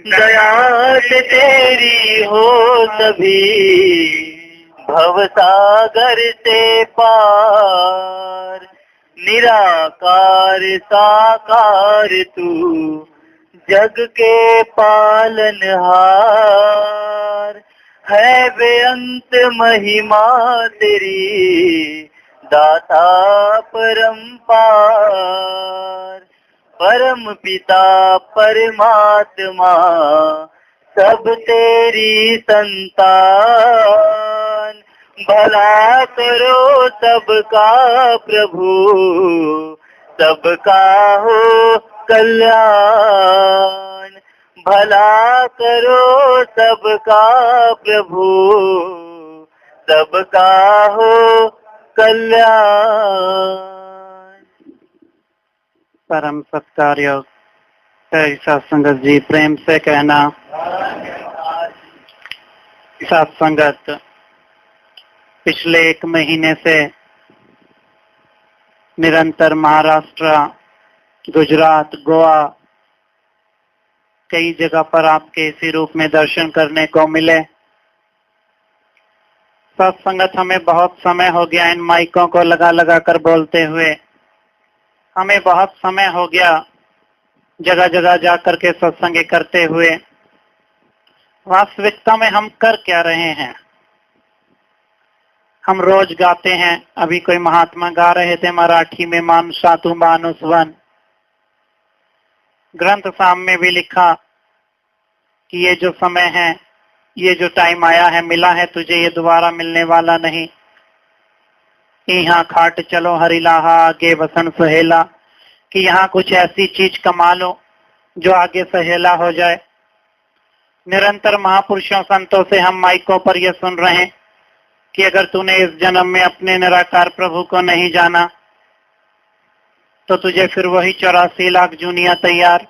दया से तेरी हो सभी भवसागर से पार। निराकार साकार तू जग के पालनहार। है बेअंत महिमा तेरी दाता परम्पार। परम पिता परमात्मा सब तेरी संतान। भला करो सबका प्रभु सबका हो कल्याण। भला करो सबका प्रभु सबका हो कल्याण। परम सत्कार्य सत्संगत जी, प्रेम से कहना सत्संगत पिछले 1 महीने से निरंतर महाराष्ट्र, गुजरात, गोवा कई जगह पर आपके इसी रूप में दर्शन करने को मिले। सत्संगत हमें बहुत समय हो गया इन माइकों को लगा लगा कर बोलते हुए। हमें बहुत समय हो गया जगह जगह जाकर के सत्संग करते हुए। वास्तविकता में हम कर क्या रहे हैं? हम रोज गाते हैं। अभी कोई महात्मा गा रहे थे मराठी में, मानुषा तू मानुसवन। ग्रंथ साहब में भी लिखा कि ये जो समय है, ये जो टाइम आया है, मिला है तुझे, ये दोबारा मिलने वाला नहीं। यहाँ खाट चलो हरिलाहा आगे वसन सहेला, कि यहाँ कुछ ऐसी चीज कमा लो जो आगे सहेला हो जाए। निरंतर महापुरुषों संतों से हम माइकों पर यह सुन रहे हैं कि अगर तूने इस जन्म में अपने निराकार प्रभु को नहीं जाना तो तुझे फिर वही 84 लाख जूनिया तैयार।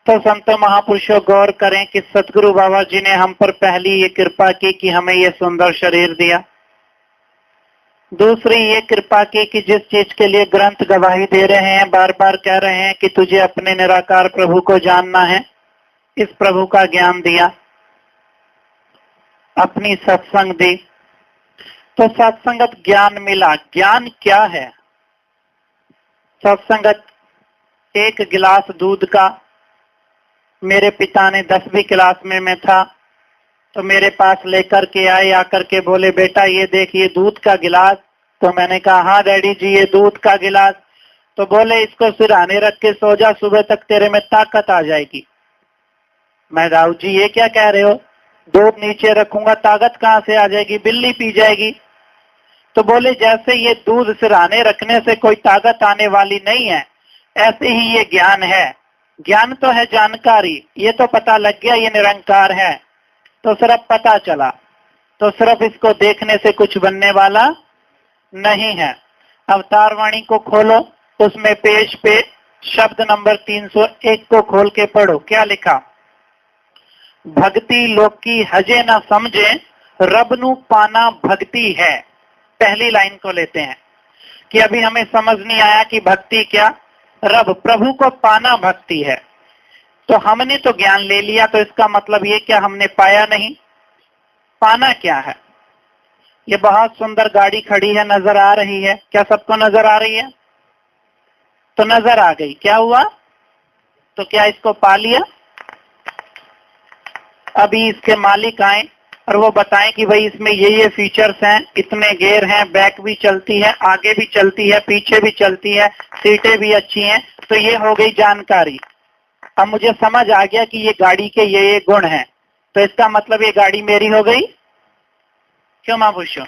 तो संतों महापुरुषों गौर करें कि सतगुरु बाबा जी ने हम पर पहली ये कृपा की कि हमें ये सुंदर शरीर दिया। दूसरी ये कृपा की कि जिस चीज के लिए ग्रंथ गवाही दे रहे हैं, बार बार कह रहे हैं कि तुझे अपने निराकार प्रभु को जानना है, इस प्रभु का ज्ञान दिया, अपनी सत्संग दी। तो सत्संगत ज्ञान मिला। ज्ञान क्या है? सत्संगत 1 गिलास दूध का, मेरे पिता ने 10वीं क्लास में मैं था तो मेरे पास लेकर के आए, आकर के बोले बेटा ये देख ये दूध का गिलास। तो मैंने कहा हाँ डैडी जी ये दूध का गिलास। तो बोले इसको सिरहाने रख के सो जा, सुबह तक तेरे में ताकत आ जाएगी। मैं राव जी ये क्या कह रहे हो? दूध नीचे रखूंगा ताकत कहाँ से आ जाएगी? बिल्ली पी जाएगी। तो बोले जैसे ये दूध सिरहाने रखने से कोई ताकत आने वाली नहीं है, ऐसे ही ये ज्ञान है। ज्ञान तो है जानकारी, ये तो पता लग गया ये निरंकार है, तो सिर्फ पता चला, तो सिर्फ इसको देखने से कुछ बनने वाला नहीं है। अवतार वाणी को खोलो, उसमें पेज पे शब्द नंबर 301 को खोल के पढ़ो। क्या लिखा? भक्ति लोकी हजे न समझे, रब नू पाना भक्ति है। पहली लाइन को लेते हैं कि अभी हमें समझ नहीं आया कि भक्ति क्या, रब प्रभु को पाना भक्ति है। तो हमने तो ज्ञान ले लिया, तो इसका मतलब ये क्या हमने पाया नहीं? पाना क्या है? ये बहुत सुंदर गाड़ी खड़ी है, नजर आ रही है, क्या सबको नजर आ रही है? तो नजर आ गई, क्या हुआ? तो क्या इसको पा लिया? अभी इसके मालिक आए और वो बताएं कि भाई इसमें ये फीचर्स हैं, इतने गियर हैं, बैक भी चलती है, आगे भी चलती है, पीछे भी चलती है, सीटें भी अच्छी हैं, तो ये हो गई जानकारी। अब मुझे समझ आ गया कि ये गाड़ी के ये गुण हैं, तो इसका मतलब ये गाड़ी मेरी हो गई। क्यों महापुरुषों?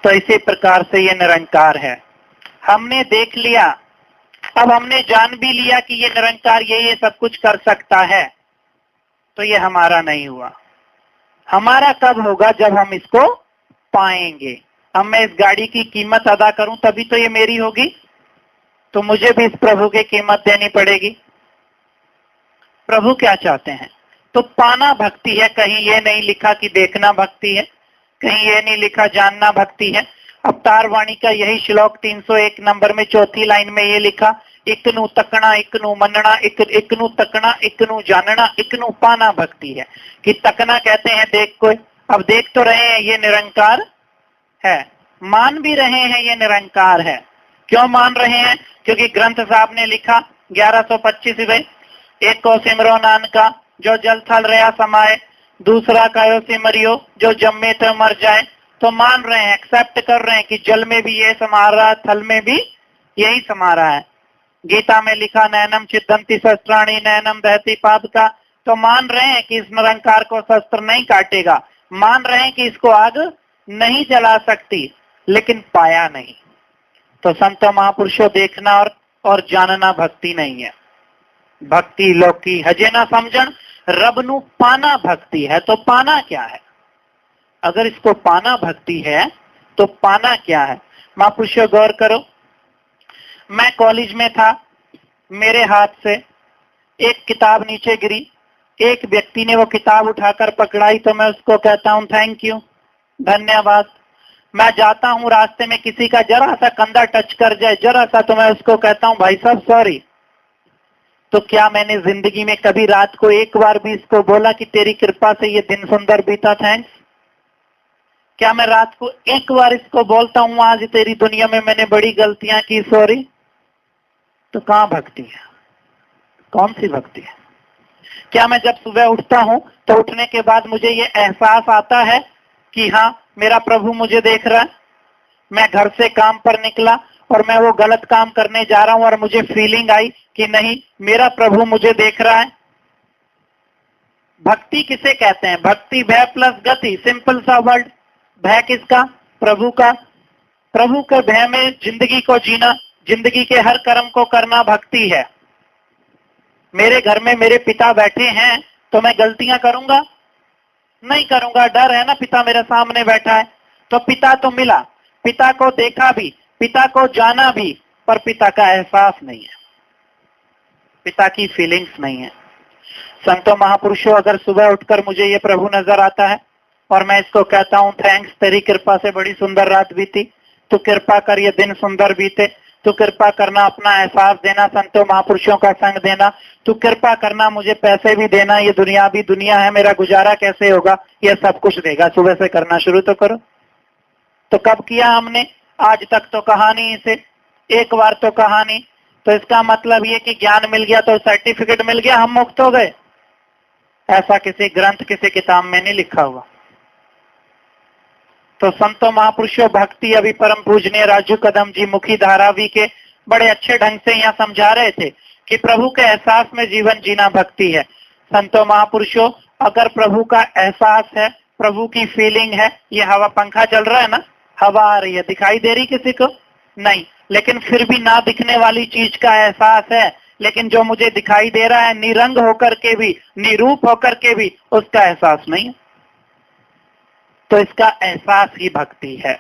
तो इसी प्रकार से ये निरंकार है। हमने देख लिया, अब हमने जान भी लिया कि ये निरंकार ये सब कुछ कर सकता है, तो ये हमारा नहीं हुआ। हमारा कब होगा? जब हम इसको पाएंगे। अब मैं इस गाड़ी की कीमत अदा करूं तभी तो ये मेरी होगी, तो मुझे भी इस प्रभु की कीमत देनी पड़ेगी। प्रभु क्या चाहते हैं? तो पाना भक्ति है। कहीं ये नहीं लिखा कि देखना भक्ति है, कहीं ये नहीं लिखा जानना भक्ति है। अवतार वाणी का यही श्लोक 301 नंबर में 4थी लाइन में ये लिखा इकनू तकना, इकनू मनना, इकनू तकना, इकनू जानना, इकनू पाना भक्ति है। कि तकना कहते हैं देख को, अब देख तो रहे हैं ये निरंकार है, मान भी रहे हैं ये निरंकार है। क्यों मान रहे हैं? क्योंकि ग्रंथ साहब ने लिखा 1125 में, एक को सिमरो नानका जो जल थल रहा समाए, दूसरा कहो सिमरियो जो जम्मे तो मर जाए। तो मान रहे हैं, एक्सेप्ट कर रहे हैं कि जल में भी ये समा रहा है, थल में भी यही समा रहा है। गीता में लिखा नैनम छिदंती शस्त्राणी नैनम दहती पादका। तो मान रहे हैं कि इस निरंकार को शस्त्र नहीं काटेगा, मान रहे हैं कि इसको आग नहीं जला सकती, लेकिन पाया नहीं। तो संत महापुरुषों देखना और जानना भक्ति नहीं है। भक्ति लौकी हजे ना समझण, रब नू पाना भक्ति है। तो पाना क्या है? अगर इसको पाना भक्ति है तो पाना क्या है? महापुरुषों गौर करो, मैं कॉलेज में था, मेरे हाथ से एक किताब नीचे गिरी, एक व्यक्ति ने वो किताब उठाकर पकड़ाई, तो मैं उसको कहता हूं थैंक यू, धन्यवाद। मैं जाता हूं रास्ते में, किसी का जरा सा कंधा टच कर जाए, जरा सा, तो मैं उसको कहता हूं भाई साहब सॉरी। तो क्या मैंने जिंदगी में कभी रात को एक बार भी इसको बोला कि तेरी कृपा से ये दिन सुंदर बीता, थैंक्स? क्या मैं रात को एक बार इसको बोलता हूं आज तेरी दुनिया में मैंने बड़ी गलतियां की, सॉरी? तो कहां भक्ति है? कौन सी भक्ति है? क्या मैं जब सुबह उठता हूं तो उठने के बाद मुझे ये एहसास आता है कि हाँ मेरा प्रभु मुझे देख रहा है? मैं घर से काम पर निकला और मैं वो गलत काम करने जा रहा हूं और मुझे फीलिंग आई कि नहीं मेरा प्रभु मुझे देख रहा है। भक्ति किसे कहते हैं? भक्ति भय प्लस गति, सिंपल सा वर्ड। भय किसका? प्रभु का। प्रभु के भय में जिंदगी को जीना, जिंदगी के हर कर्म को करना भक्ति है। मेरे घर में मेरे पिता बैठे हैं तो मैं गलतियां करूंगा? नहीं करूंगा, डर है ना, पिता मेरे सामने बैठा है। तो पिता तो मिला, पिता को देखा भी, पिता को जाना भी, पर पिता का एहसास नहीं है, पिता की फीलिंग्स नहीं है। संतों महापुरुषों, अगर सुबह उठकर मुझे ये प्रभु नजर आता है और मैं इसको कहता हूं थैंक्स, तेरी कृपा से बड़ी सुंदर रात बीती, तो कृपा कर ये दिन सुंदर बीते, तो कृपा करना अपना एहसास देना, संतों महापुरुषों का संग देना, तो कृपा करना मुझे पैसे भी देना, ये दुनिया भी दुनिया है, मेरा गुजारा कैसे होगा, ये सब कुछ देगा। सुबह से करना शुरू तो करो। तो कब किया हमने? आज तक तो कहा नहीं इसे, एक बार तो कहा नहीं। तो इसका मतलब ये कि ज्ञान मिल गया तो सर्टिफिकेट मिल गया, हम मुक्त हो गए, ऐसा किसी ग्रंथ किसी किताब में नहीं लिखा हुआ। तो संतों महापुरुषों, भक्ति अभी परम पूजनीय राजू कदम जी मुखी धारावी के बड़े अच्छे ढंग से यहाँ समझा रहे थे कि प्रभु के एहसास में जीवन जीना भक्ति है। संतों महापुरुषों, अगर प्रभु का एहसास है, प्रभु की फीलिंग है, ये हवा पंखा चल रहा है ना, हवा आ रही है, दिखाई दे रही किसी को? नहीं, लेकिन फिर भी ना दिखने वाली चीज का एहसास है, लेकिन जो मुझे दिखाई दे रहा है निरंग होकर के भी, निरूप होकर के भी, उसका एहसास नहीं है। तो इसका एहसास ही भक्ति है।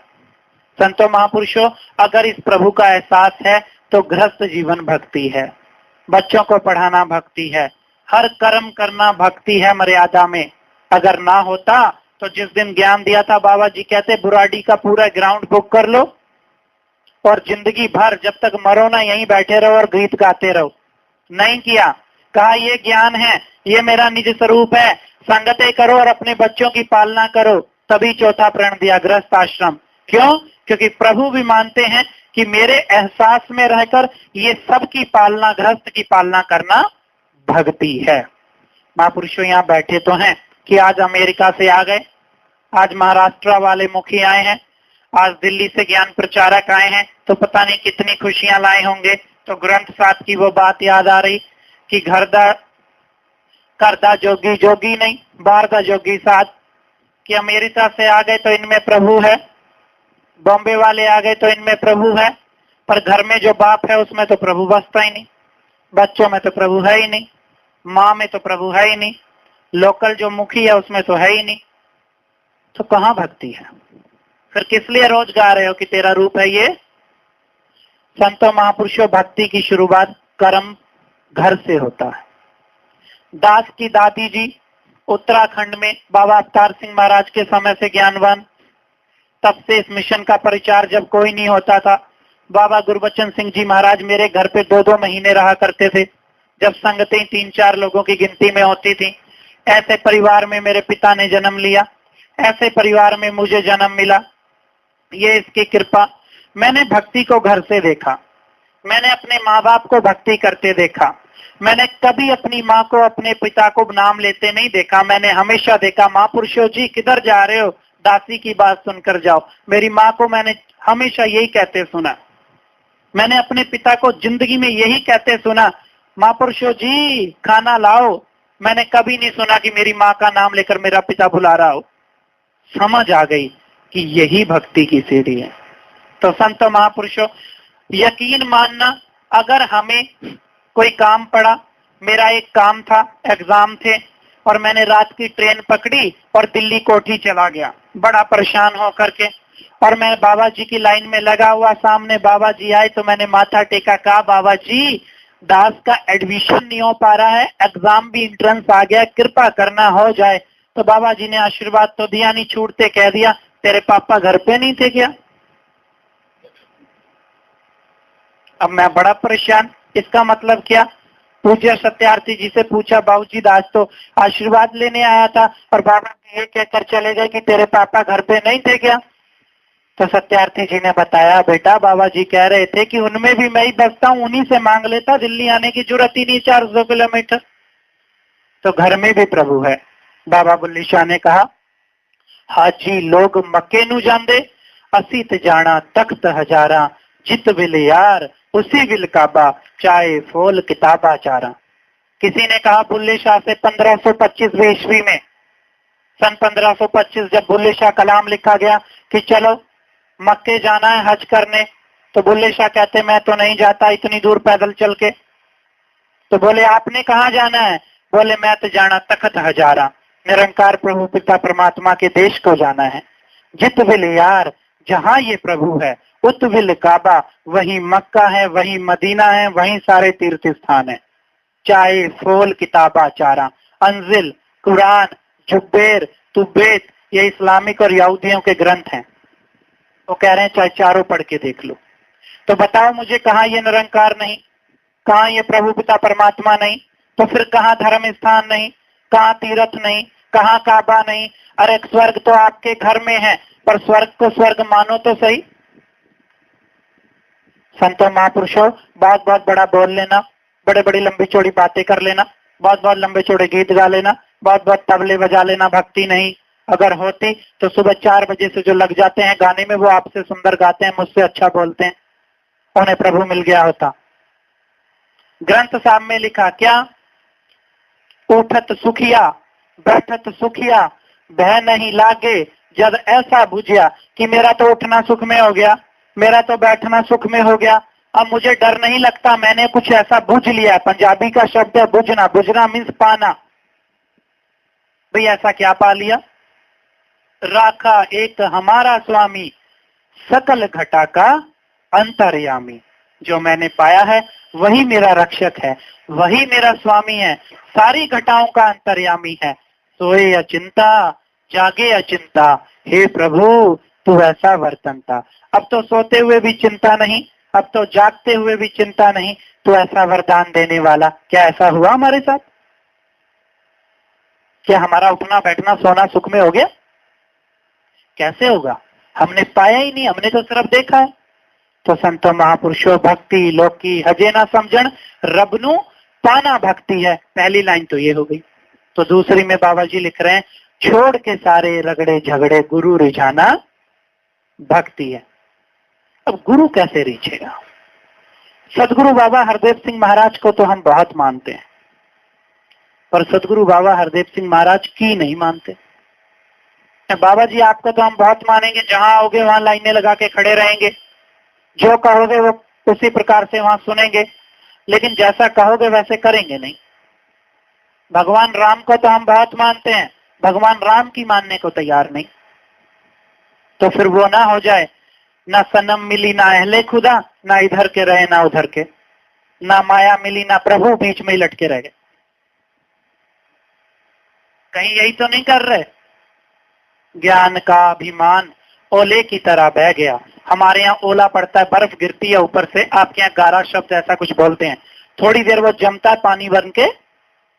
संतों महापुरुषों, अगर इस प्रभु का एहसास है तो गृहस्थ जीवन भक्ति है, बच्चों को पढ़ाना भक्ति है, हर कर्म करना भक्ति है मर्यादा में। अगर ना होता तो जिस दिन ज्ञान दिया था बाबा जी कहते बुराड़ी का पूरा ग्राउंड बुक कर लो और जिंदगी भर जब तक मरो ना यहीं बैठे रहो और गीत गाते रहो। नहीं किया, कहा ये ज्ञान है, ये मेरा निज स्वरूप है, संगतें करो और अपने बच्चों की पालना करो। तभी चौथा प्रण दिया गृहस्थ आश्रम। क्यों? क्योंकि प्रभु भी मानते हैं कि मेरे एहसास में रहकर ये सब की पालना, गृहस्थ की पालना करना भक्ति है। महापुरुषों यहाँ बैठे तो हैं कि आज अमेरिका से आ गए, आज महाराष्ट्र वाले मुखी आए हैं, आज दिल्ली से ज्ञान प्रचारक आए हैं, तो पता नहीं कितनी खुशियां लाए होंगे। तो ग्रंथ साथ की वो बात याद आ रही कि करदा जोगी जोगी नहीं, बारदा जोगी साथ। कि अमेरिका से आ गए तो इनमें प्रभु है, बॉम्बे वाले आ गए तो इनमें प्रभु है, पर घर में जो बाप है उसमें तो प्रभु बसता ही नहीं, बच्चों में तो प्रभु है ही नहीं, माँ में तो प्रभु है ही नहीं, लोकल जो मुखी है उसमें तो है ही नहीं। तो कहाँ भक्ति है? फिर किस लिए रोज गा रहे हो कि तेरा रूप है ये? संतों महापुरुषों, भक्ति की शुरुआत कर्म घर से होता है। दास की दादी जी उत्तराखंड में बाबा अवतार सिंह महाराज के समय से ज्ञानवान, तब से इस मिशन का प्रचार जब कोई नहीं होता था बाबा गुरबचन सिंह जी महाराज मेरे घर पे 2-2 महीने रहा करते थे, जब संगतें 3-4 लोगों की गिनती में होती थी। ऐसे परिवार में मेरे पिता ने जन्म लिया, ऐसे परिवार में मुझे जन्म मिला, ये इसकी कृपा। मैंने भक्ति को घर से देखा, मैंने अपने माँ बाप को भक्ति करते देखा, मैंने कभी अपनी माँ को अपने पिता को नाम लेते नहीं देखा। मैंने हमेशा देखा, माँ पुरुषों जी किधर जा रहे हो, दासी की बात सुनकर जाओ। मेरी माँ को मैंने हमेशा यही कहते सुना, मैंने अपने पिता को जिंदगी में यही कहते सुना, माँ पुरुषों जी खाना लाओ। मैंने कभी नहीं सुना कि मेरी माँ का नाम लेकर मेरा पिता बुला रहा हो। समझ आ गई कि यही भक्ति की सीढ़ी है। तो संत महापुरुषों, यकीन मानना, अगर हमें कोई काम पड़ा, मेरा एक काम था, एग्जाम थे, और मैंने रात की ट्रेन पकड़ी और दिल्ली कोठी चला गया बड़ा परेशान होकर के, और मैं बाबा जी की लाइन में लगा हुआ, सामने बाबा जी आए तो मैंने माथा टेका, कहा बाबा जी दास का एडमिशन नहीं हो पा रहा है, एग्जाम भी एंट्रेंस आ गया, कृपा करना हो जाए। तो बाबा जी ने आशीर्वाद तो दिया नहीं, छूटते कह दिया तेरे पापा घर पे नहीं थे क्या? अब मैं बड़ा परेशान, इसका मतलब क्या? पूज्य सत्यार्थी जी से पूछा, बाबूजी दास तो आशीर्वाद लेने आया था और बाबा जी ये कहकर चले गए कि तेरे पापा घर पे नहीं थे क्या? तो सत्यार्थी जी ने बताया, बेटा बाबा जी कह रहे थे कि उनमें भी मैं ही बसता हूँ, उन्हीं से मांग लेता, दिल्ली आने की जरूरत ही नहीं 400 किलोमीटर। तो घर में भी प्रभु है। बाबा बुल्ली शाह ने कहा, हाजी लोग मक्के नू जांदे, असी ते जाना तख्त हजारा, जित विल यार उसी विल काबा, चाहे फोल किताबा चारा। किसी ने कहा बुल्ले शाह से 1525 ईस्वी में, सन 1525 जब बुल्ले शाह कलाम लिखा गया कि चलो मक्के जाना है हज करने, तो बुल्ले शाह कहते मैं तो नहीं जाता इतनी दूर पैदल चल के। तो बोले आपने कहाँ जाना है? बोले मैं तो जाना तख्त हजारा, निरंकार प्रभु पिता परमात्मा के देश को जाना है। जित विल यार, जहां ये प्रभु है, उत विल काबा, वही मक्का है, वही मदीना है, वही सारे तीर्थ स्थान है। चाहे फोल किताबा चारा, अंजिल, कुरान, जुब्बेर, तुब्बेत, ये इस्लामिक और यहूदियों के ग्रंथ हैं। वो कह रहे हैं चाहे चारों पढ़ के देख लो। तो बताओ मुझे, कहाँ ये निरंकार नहीं, कहाँ ये प्रभु पिता परमात्मा नहीं, तो फिर कहाँ धर्म स्थान नहीं, कहाँ तीर्थ नहीं, कहाँ काबा नहीं? अरे स्वर्ग तो आपके घर में है, पर स्वर्ग को स्वर्ग मानो तो सही। संतों महापुरुषों, बहुत बहुत बड़ा बोल लेना, बड़े बड़ी लंबी चौड़ी बातें कर लेना, बहुत बहुत लंबे चौड़े गीत गा लेना, बहुत बहुत तबले बजा लेना, भक्ति नहीं। अगर होती तो सुबह 4 बजे से जो लग जाते हैं गाने में, वो आपसे सुंदर गाते हैं, मुझसे अच्छा बोलते हैं, उन्हें प्रभु मिल गया होता। ग्रंथ साहब में लिखा क्या? उठत सुखिया बैठत सुखिया, भय नहीं लागे जब ऐसा बुझिया, कि मेरा तो उठना सुख में हो गया, मेरा तो बैठना सुख में हो गया, अब मुझे डर नहीं लगता, मैंने कुछ ऐसा बुझ लिया। पंजाबी का शब्द है बुझना, बुझना मीन्स पाना। भाई ऐसा क्या पा लिया? राखा एक हमारा स्वामी, सकल घटा का अंतर्यामी। जो मैंने पाया है वही मेरा रक्षक है, वही मेरा स्वामी है, सारी घटाओं का अंतर्यामी है। सोए अचिंता जागे अचिंता, हे प्रभु तू ऐसा वर्तनता। अब तो सोते हुए भी चिंता नहीं, अब तो जागते हुए भी चिंता नहीं, तू ऐसा वरदान देने वाला। क्या ऐसा हुआ हमारे साथ? क्या हमारा उठना बैठना सोना सुख में हो गया? कैसे होगा? हमने पाया ही नहीं, हमने तो सिर्फ देखा है। तो संतो महापुरुषों, भक्ति लोकी हजे ना समझण, रबनू पाना भक्ति है। पहली लाइन तो ये हो गई। तो दूसरी में बाबा जी लिख रहे हैं, छोड़ के सारे रगड़े झगड़े गुरु रिझाना भक्ति है। अब गुरु कैसे रिझेगा? सदगुरु बाबा हरदेव सिंह महाराज को तो हम बहुत मानते हैं, पर सदगुरु बाबा हरदेव सिंह महाराज की नहीं मानते। बाबा जी आपको तो हम बहुत मानेंगे, जहां आओगे वहां लाइनें लगा के खड़े रहेंगे, जो कहोगे वो उसी प्रकार से वहां सुनेंगे, लेकिन जैसा कहोगे वैसे करेंगे नहीं। भगवान राम को तो हम बहुत मानते हैं, भगवान राम की मानने को तैयार नहीं। तो फिर वो ना हो जाए, ना सनम मिली ना अहले खुदा, ना इधर के रहे ना उधर के, ना माया मिली ना प्रभु, बीच में ही लटके रह गए। कहीं यही तो नहीं कर रहे? ज्ञान का अभिमान ओले की तरह बह गया। हमारे यहाँ ओला पड़ता है, बर्फ गिरती है ऊपर से, आपके यहाँ गारा शब्द ऐसा कुछ बोलते हैं। थोड़ी देर वो जमता है, पानी बन के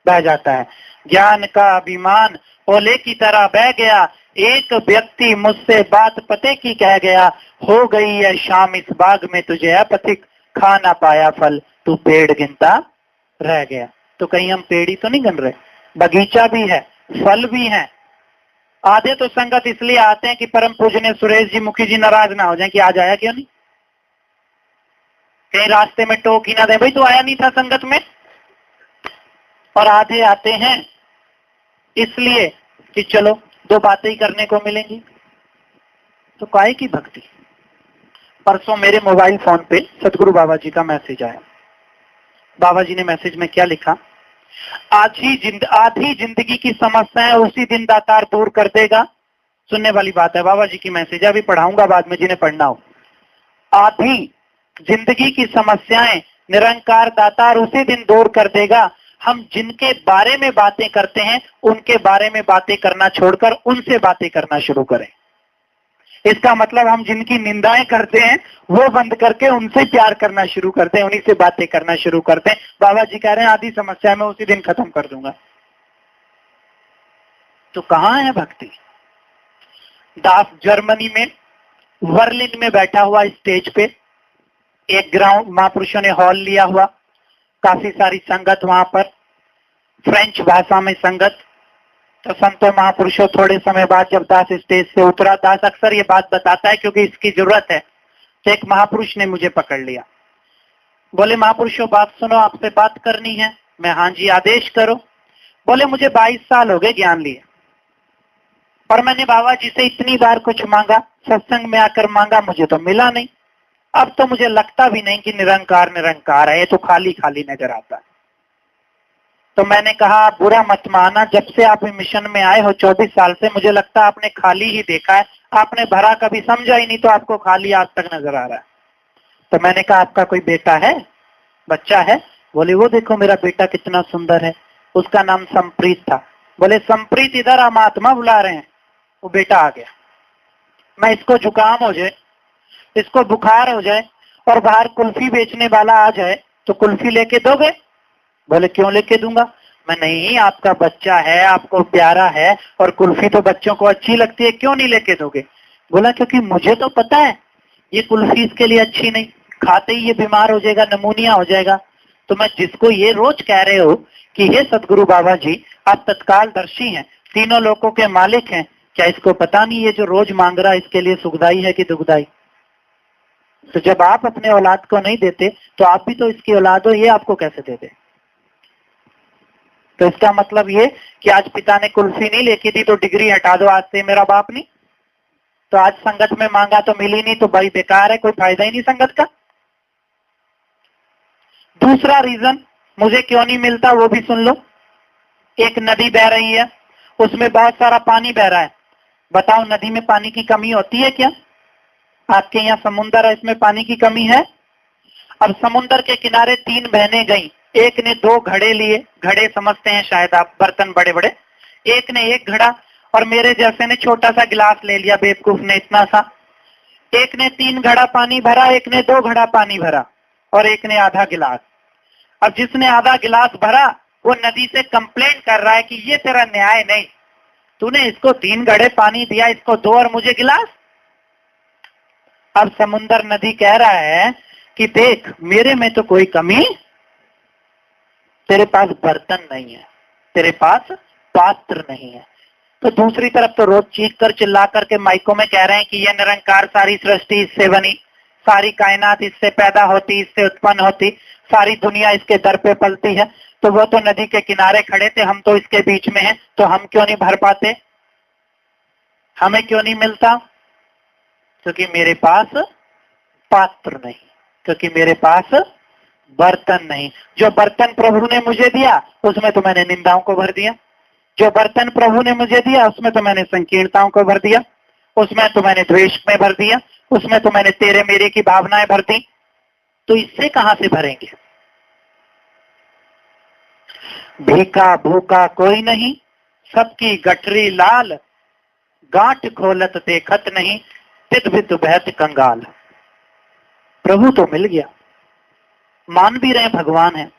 बह जाता है। ज्ञान का अभिमान ओले की तरह बह गया। एक व्यक्ति मुझसे बात पते की कह गया, हो गई है शाम इस बाग में तुझे अपथिक, खा ना पाया फल तू पेड़ गिनता रह गया। तो कहीं हम पेड़ ही तो नहीं गिन रहे, बगीचा भी है, फल भी है। आधे तो संगत इसलिए आते हैं कि परम पूजनीय सुरेश जी मुखी जी नाराज ना हो जाए कि आज आया क्यों नहीं, कहीं रास्ते में टोक ही ना दे, भाई तू आया नहीं था संगत में। और आधे आते हैं इसलिए कि चलो दो बातें ही करने को मिलेंगी। तो काहे की भक्ति। परसों मेरे मोबाइल फोन पे सतगुरु बाबा जी का मैसेज आया। बाबा जी ने मैसेज में क्या लिखा, आधी जिंदगी की समस्याएं उसी दिन दातार दूर कर देगा। सुनने वाली बात है, बाबा जी की मैसेज अभी पढ़ाऊंगा बाद में जिन्हें पढ़ना हो। आधी जिंदगी की समस्याएं निरंकार दातार उसी दिन दूर कर देगा। हम जिनके बारे में बातें करते हैं उनके बारे में बातें करना छोड़कर उनसे बातें करना शुरू करें। इसका मतलब हम जिनकी निंदाएं करते हैं वो बंद करके उनसे प्यार करना शुरू करते हैं, उन्हीं से बातें करना शुरू करते हैं। बाबा जी कह रहे हैं आधी समस्या मैं उसी दिन खत्म कर दूंगा। तो कहां है भक्ति। दास जर्मनी में वर्लिन में बैठा हुआ स्टेज पे, एक ग्राउंड महापुरुषों ने हॉल लिया हुआ, काफी सारी संगत वहां पर, फ्रेंच भाषा में संगत। तो संतों महापुरुषों थोड़े समय बाद जब दास स्टेज से उतरा, दास अक्सर ये बात बताता है क्योंकि इसकी जरूरत है, तो एक महापुरुष ने मुझे पकड़ लिया, बोले महापुरुषों बात सुनो, आपसे बात करनी है। मैं हाँ जी आदेश करो। बोले मुझे 22 साल हो गए ज्ञान लिए, पर मैंने बाबा जी से इतनी बार कुछ मांगा, सत्संग में आकर मांगा, मुझे तो मिला नहीं। अब तो मुझे लगता भी नहीं कि निरंकार निरंकार है, ये तो खाली खाली नजर आता है। तो मैंने कहा बुरा मत माना, जब से आप मिशन में आए हो 24 साल से, मुझे लगता है आपने खाली ही देखा है, आपने भरा कभी समझा ही नहीं, तो आपको खाली आज तक नजर आ रहा है। तो मैंने कहा आपका कोई बेटा है, बच्चा है? बोले वो देखो मेरा बेटा कितना सुंदर है, उसका नाम संप्रीत था। बोले संप्रीत इधर हम आत्मा बुला रहे हैं। वो बेटा आ गया। मैं इसको जुकाम हो जाए, इसको बुखार हो जाए और बाहर कुल्फी बेचने वाला आ जाए तो कुल्फी लेके दोगे? बोले क्यों लेके दूंगा। मैं नहीं, आपका बच्चा है, आपको प्यारा है और कुल्फी तो बच्चों को अच्छी लगती है, क्यों नहीं लेके दोगे? बोला क्योंकि मुझे तो पता है ये कुल्फी इसके लिए अच्छी नहीं, खाते ही ये बीमार हो जाएगा, नमूनिया हो जाएगा। तो मैं जिसको ये रोज कह रहे हो कि हे सदगुरु बाबा जी आप तत्काल दर्शी हैं, तीनों लोकों के मालिक हैं, क्या इसको पता नहीं ये जो रोज मांग रहा है इसके लिए सुखदाई है कि दुखदाई? तो जब आप अपने औलाद को नहीं देते तो आप भी तो इसकी औलाद हो, ये आपको कैसे दे दे? तो इसका मतलब ये कि आज पिता ने कुल्फी नहीं लेके दी तो डिग्री हटा दो, आज से मेरा बाप नहीं। तो आज संगत में मांगा तो मिली नहीं तो भाई बेकार है, कोई फायदा ही नहीं संगत का। दूसरा रीजन मुझे क्यों नहीं मिलता वो भी सुन लो। एक नदी बह रही है, उसमें बहुत सारा पानी बह रहा है, बताओ नदी में पानी की कमी होती है क्या? आपके यहाँ समुन्द्र है, इसमें पानी की कमी है? अब समुन्द्र के किनारे 3 बहनें गई, एक ने 2 घड़े लिए, घड़े समझते हैं शायद आप, बर्तन बड़े बड़े, एक ने 1 घड़ा और मेरे जैसे ने छोटा सा गिलास ले लिया, बेवकूफ ने इतना सा। एक ने 3 घड़ा पानी भरा, एक ने 2 घड़ा पानी भरा और एक ने आधा गिलास। अब जिसने आधा गिलास भरा वो नदी से कंप्लेंट कर रहा है कि ये तेरा न्याय नहीं, तूने इसको 3 घड़े पानी दिया, इसको 2 और मुझे गिलास। अब समुन्द्र नदी कह रहा है कि देख मेरे में तो कोई कमी, तेरे पास बर्तन नहीं है, तेरे पास पात्र नहीं है। तो दूसरी तरफ तो रोज चीख कर चिल्ला करके माइकों में कह रहे हैं कि ये निरंकार, सारी सृष्टि इससे बनी, सारी कायनात इससे पैदा होती, इससे उत्पन्न होती, सारी दुनिया इसके दर पे पलती है। तो वो तो नदी के किनारे खड़े थे, हम तो इसके बीच में हैं, तो हम क्यों नहीं भर पाते, हमें क्यों नहीं मिलता? क्योंकि मेरे पास पात्र नहीं, क्योंकि मेरे पास बर्तन नहीं। जो बर्तन प्रभु ने मुझे दिया उसमें तो मैंने निंदाओं को भर दिया, जो बर्तन प्रभु ने मुझे दिया उसमें तो मैंने संकीर्णताओं को भर दिया, उसमें तो मैंने द्वेष में भर दिया, उसमें तो मैंने तेरे मेरे की भावनाएं भर दी। तो इससे कहां से भरेंगे? भीखा भूखा कोई नहीं, सबकी गठरी लाल, गांठ खोलत देखत नहीं, सिद्ध विद बहत कंगाल। प्रभु तो मिल गया, मान भी रहे भगवान है,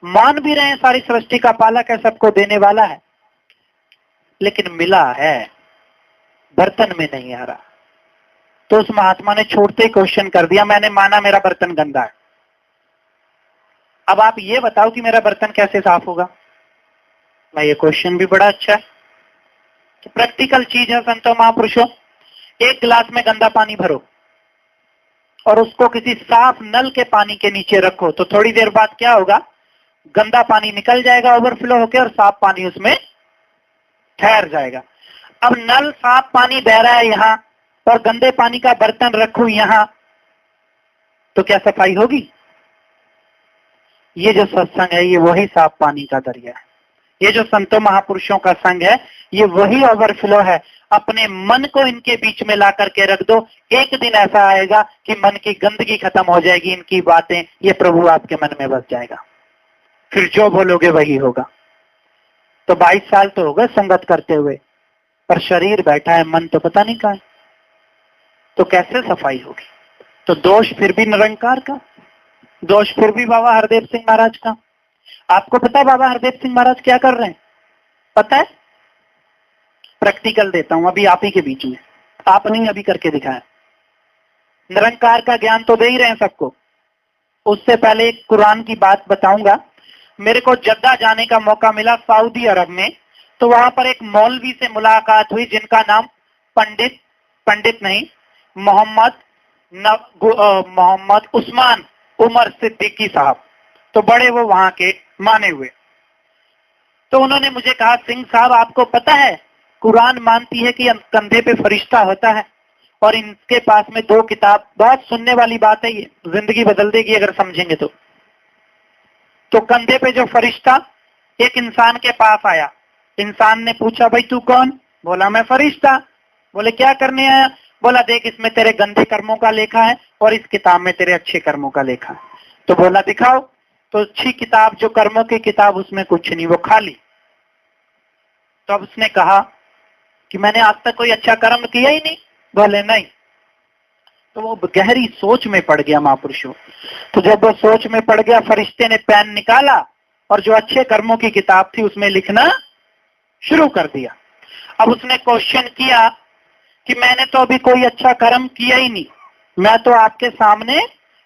मान भी रहे सारी सृष्टि का पालक है, सबको देने वाला है, लेकिन मिला है बर्तन में नहीं आ रहा। तो उस महात्मा ने छोड़ते ही क्वेश्चन कर दिया, मैंने माना मेरा बर्तन गंदा है, अब आप ये बताओ कि मेरा बर्तन कैसे साफ होगा। मैं ये क्वेश्चन भी बड़ा अच्छा है, तो प्रैक्टिकल चीज है संतों महापुरुषों। एक गिलास में गंदा पानी भरो और उसको किसी साफ नल के पानी के नीचे रखो, तो थोड़ी देर बाद क्या होगा, गंदा पानी निकल जाएगा ओवरफ्लो होकर और साफ पानी उसमें ठहर जाएगा। अब नल साफ पानी बह रहा है यहां और गंदे पानी का बर्तन रखूं यहां, तो क्या सफाई होगी? ये जो सत्संग है ये वही साफ पानी का दरिया है। ये जो संतों महापुरुषों का संग है ये वही ओवरफ्लो है। अपने मन को इनके बीच में ला करके रख दो, एक दिन ऐसा आएगा कि मन की गंदगी खत्म हो जाएगी, इनकी बातें, ये प्रभु आपके मन में बस जाएगा, फिर जो बोलोगे वही होगा। तो 22 साल तो हो गए संगत करते हुए, पर शरीर बैठा है, मन तो पता नहीं कहां है, तो कैसे सफाई होगी? तो दोष फिर भी निरंकार का, दोष फिर भी बाबा हरदेव सिंह महाराज का। आपको पता है बाबा हरदेव सिंह महाराज क्या कर रहे हैं? पता है? प्रैक्टिकल देता हूं अभी आप ही के बीच में, आपने अभी करके दिखाया। निरंकार का ज्ञान तो दे ही रहे हैं सबको, उससे पहले एक कुरान की बात बताऊंगा। मेरे को जद्दा जाने का मौका मिला सऊदी अरब में, तो वहां पर एक मौलवी से मुलाकात हुई जिनका नाम पंडित नहीं मोहम्मद उस्मान उमर सिद्दीकी साहब, तो बड़े वो वहां के माने हुए। तो उन्होंने मुझे कहा, सिंह साहब आपको पता है कुरान मानती है कि कंधे पे फरिश्ता होता है, और इनके पास में 2 किताब, बहुत सुनने वाली बात है ये, जिंदगी बदल देगी अगर समझेंगे तो कंधे पे जो फरिश्ता, एक इंसान के पास आया, इंसान ने पूछा भाई तू कौन? बोला मैं फरिश्ता। बोले क्या करने आया? बोला देख इसमें तेरे गंदे कर्मों का लेखा है और इस किताब में तेरे अच्छे कर्मों का लेखा है। तो बोला दिखाओ, तो अच्छी किताब जो कर्मों की किताब उसमें कुछ नहीं, वो खाली। तो अब उसने कहा कि मैंने आज तक कोई अच्छा कर्म किया ही नहीं। बोले नहीं। तो वो गहरी सोच में पड़ गया महापुरुषों। तो जब वो सोच में पड़ गया, फरिश्ते ने पेन निकाला और जो अच्छे कर्मों की किताब थी उसमें लिखना शुरू कर दिया। अब उसने क्वेश्चन किया कि मैंने तो अभी कोई अच्छा कर्म किया ही नहीं, मैं तो आपके सामने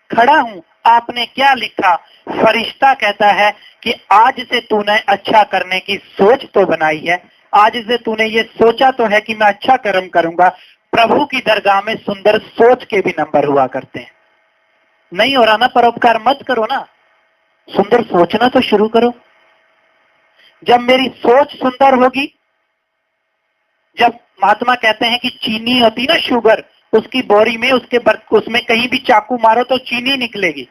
खड़ा हूं, आपने क्या लिखा? फरिश्ता कहता है कि आज से तूने अच्छा करने की सोच तो बनाई है, आज से तूने ये सोचा तो है कि मैं अच्छा कर्म करूंगा। प्रभु की दरगाह में सुंदर सोच के भी नंबर हुआ करते हैं। नहीं हो रहा ना परोपकार, मत करो ना, सुंदर सोचना तो शुरू करो। जब मेरी सोच सुंदर होगी, जब महात्मा कहते हैं कि चीनी होती ना शुगर, उसकी बोरी में उसमें कहीं भी चाकू मारो तो चीनी निकलेगी।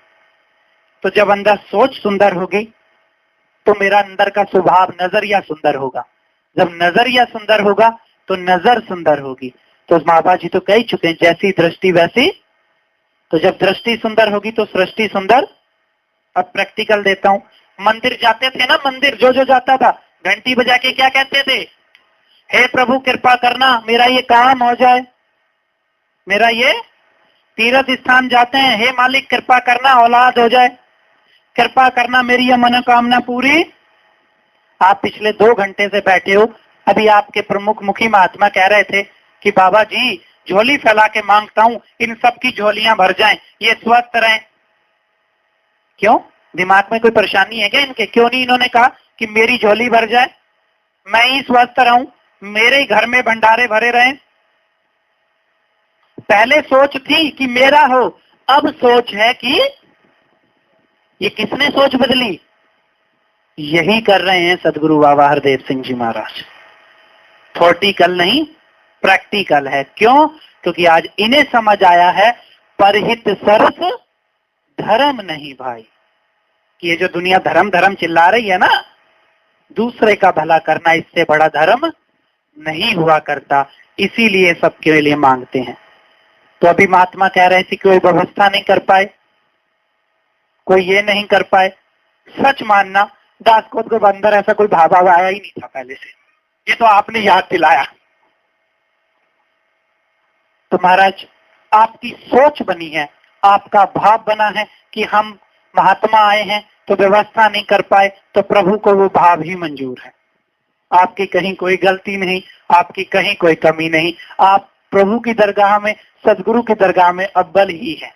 तो जब अंदर सोच सुंदर होगी तो मेरा अंदर का स्वभाव, नजरिया सुंदर होगा। जब नजरिया सुंदर होगा तो नजर सुंदर होगी। तो बाबा जी तो कह चुके हैं, जैसी दृष्टि वैसी। तो जब दृष्टि सुंदर होगी तो सृष्टि सुंदर। अब प्रैक्टिकल देता हूं। मंदिर जाते थे ना, मंदिर जो जाता था घंटी बजा के क्या कहते थे? हे प्रभु कृपा करना मेरा ये काम हो जाए, मेरा ये तीर्थ स्थान जाते हैं, हे मालिक कृपा करना औलाद हो जाए, कृपा करना मेरी ये मनोकामना पूरी। आप पिछले 2 घंटे से बैठे हो, अभी आपके प्रमुख मुखी महात्मा कह रहे थे कि बाबा जी झोली फैला के मांगता हूं इन सब की झोलियां भर जाएं, ये स्वस्थ रहें। क्यों? दिमाग में कोई परेशानी है क्या इनके? क्यों नहीं इन्होंने कहा कि मेरी झोली भर जाए, मैं ही स्वस्थ रहूं, मेरे ही घर में भंडारे भरे रहें? पहले सोच थी कि मेरा हो, अब सोच है कि ये किसने सोच बदली? यही कर रहे हैं सदगुरु बाबा हरदेव सिंह जी महाराज। थॉटिकल नहीं, प्रैक्टिकल है। क्यों? क्योंकि आज इन्हें समझ आया है परहित सरस धर्म नहीं भाई। कि ये जो दुनिया धर्म धर्म चिल्ला रही है ना, दूसरे का भला करना इससे बड़ा धर्म नहीं हुआ करता, इसीलिए सबके लिए मांगते हैं। तो अभी महात्मा कह रहे थे कोई व्यवस्था नहीं कर पाए, कोई ये नहीं कर पाए। सच मानना दासकोट को अंदर ऐसा कोई भाव आया ही नहीं था पहले से, ये तो आपने याद दिलाया। तो महाराज आपकी सोच बनी है, आपका भाव बना है कि हम महात्मा आए हैं तो व्यवस्था नहीं कर पाए, तो प्रभु को वो भाव ही मंजूर है। आपकी कहीं कोई गलती नहीं, आपकी कहीं कोई कमी नहीं, आप प्रभु की दरगाह में, सदगुरु की दरगाह में अव्वल ही है।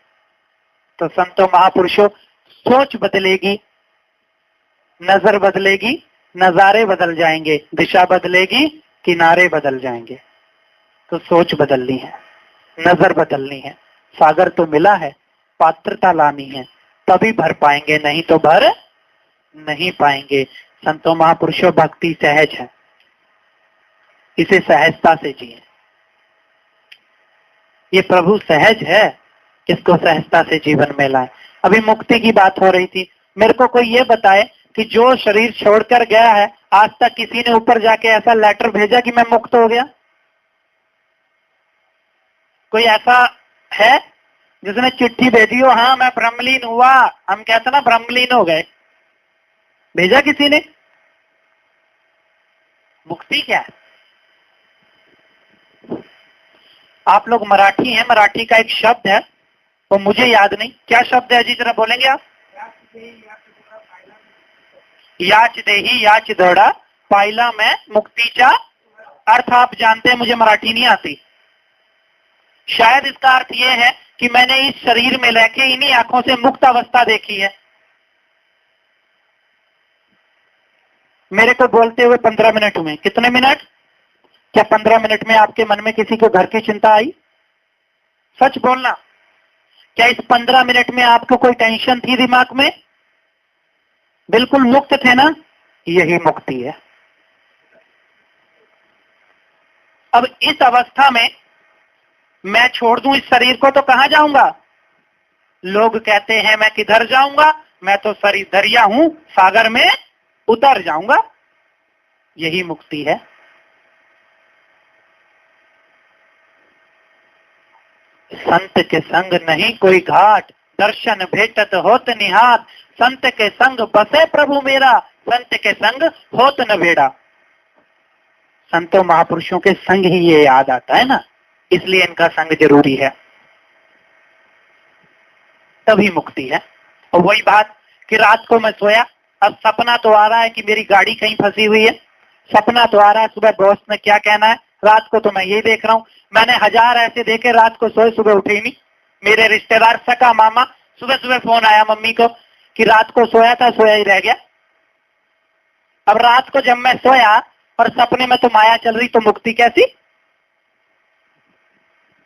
तो संतों महापुरुषों, सोच बदलेगी, नजर बदलेगी, नजारे बदल जाएंगे, दिशा बदलेगी, किनारे बदल जाएंगे। तो सोच बदलनी है, नजर बदलनी है। सागर तो मिला है, पात्रता लानी है, तभी भर पाएंगे, नहीं तो भर नहीं पाएंगे। संतों महापुरुषों, भक्ति सहज है, इसे सहजता से जिए। ये प्रभु सहज है, इसको सहजता से जीवन में लाए। अभी मुक्ति की बात हो रही थी, मेरे को कोई ये बताए कि जो शरीर छोड़कर गया है, आज तक किसी ने ऊपर जाके ऐसा लेटर भेजा कि मैं मुक्त हो गया? कोई ऐसा है जिसने चिट्ठी भेजी हो, हाँ मैं ब्रह्मलीन हुआ, हम कहते ना ब्रह्मलीन हो गए? भेजा किसी ने? मुक्ति क्या है? आप लोग मराठी हैं, मराठी का एक शब्द है, वो मुझे याद नहीं, क्या शब्द है जी, जरा बोलेंगे आप? याच देही याच दौड़ा पाइला में मुक्तिचा अर्थ आप जानते हैं, मुझे मराठी नहीं आती। शायद इसका अर्थ यह है कि मैंने इस शरीर में रहकर इन्हीं आंखों से मुक्त अवस्था देखी है। मेरे को बोलते हुए 15 मिनट हुए। कितने मिनट? क्या 15 मिनट में आपके मन में किसी को घर की चिंता आई? सच बोलना, क्या इस 15 मिनट में आपको कोई टेंशन थी दिमाग में? बिल्कुल मुक्त थे ना? यही मुक्ति है। अब इस अवस्था में मैं छोड़ दूं इस शरीर को तो कहां जाऊंगा? लोग कहते हैं मैं किधर जाऊंगा, मैं तो शरीर दरिया हूं, सागर में उतर जाऊंगा। यही मुक्ति है। संत के संग नहीं कोई घाट, दर्शन भेटत होत निहात, संत के संग बसे प्रभु मेरा, संत के संग होत न बेड़ा। संतों महापुरुषों के संग ही ये याद आता है ना, इसलिए इनका संग जरूरी है, तभी मुक्ति है। और वही बात कि रात को मैं सोया, अब सपना तो आ रहा है कि मेरी गाड़ी कहीं फंसी हुई है, सपना तो आ रहा है सुबह बॉस ने क्या कहना है, रात को तो मैं यही देख रहा हूं। मैंने 1000 ऐसे देखे, रात को सोए सुबह उठे ही नहीं। मेरे रिश्तेदार सका मामा, सुबह सुबह फोन आया मम्मी को कि रात को सोया था, सोया ही रह गया। अब रात को जब मैं सोया और सपने में तो माया चल रही, तो मुक्ति कैसी?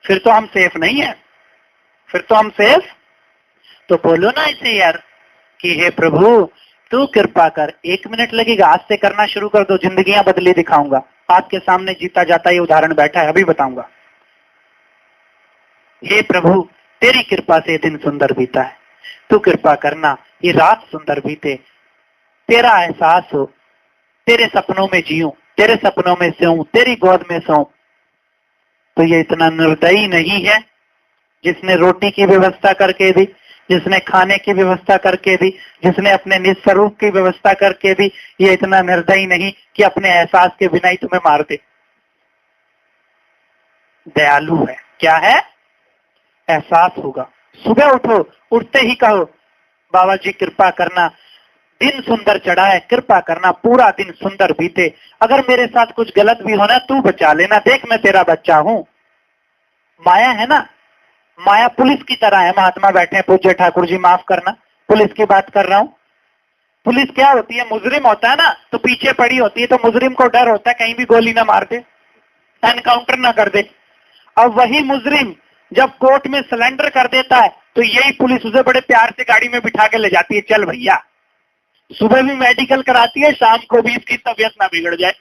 फिर तो हम सेफ नहीं है, फिर तो हम सेफ। तो बोलो ना इसे यार कि हे प्रभु तू कृपा कर, 1 मिनट लगेगा, आज से करना शुरू कर दो, जिंदगियां बदली दिखाऊंगा। आपके सामने जीता जाता ये उदाहरण बैठा है, अभी बताऊंगा। हे प्रभु तेरी कृपा से दिन सुंदर बीता है, तू कृपा करना ये रात सुंदर बीते, तेरा एहसास हो, तेरे सपनों में जीऊं, तेरे सपनों में सोऊं, तेरी गोद में सोऊं। तो ये इतना निर्दयी नहीं है जिसने रोटी की व्यवस्था करके दी, जिसने खाने की व्यवस्था करके दी, जिसने अपने निज स्वरूप की व्यवस्था करके दी। ये इतना निर्दयी नहीं कि अपने एहसास के बिना ही तुम्हें मार दे। दयालु है। क्या है? एहसास होगा। सुबह उठो, उठते ही कहो बाबा जी कृपा करना, दिन सुंदर चढ़ा है, कृपा करना पूरा दिन सुंदर बीते। अगर मेरे साथ कुछ गलत भी होना तू बचा लेना, देख मैं तेरा बच्चा हूं। माया है ना, माया पुलिस की तरह है। महात्मा बैठे हैं, पूज्य ठाकुर जी माफ करना, पुलिस की बात कर रहा हूं। पुलिस क्या होती है? मुजरिम होता है ना, तो पीछे पड़ी होती है, तो मुजरिम को डर होता है कहीं भी गोली ना मार दे, एनकाउंटर ना कर दे। अब वही मुजरिम जब कोर्ट में सरेंडर कर देता है, तो यही पुलिस उसे बड़े प्यार से गाड़ी में बिठा के ले जाती है, चल भैया। सुबह भी मेडिकल कराती है, शाम को भी इसकी तबीयत ना बिगड़ जाए।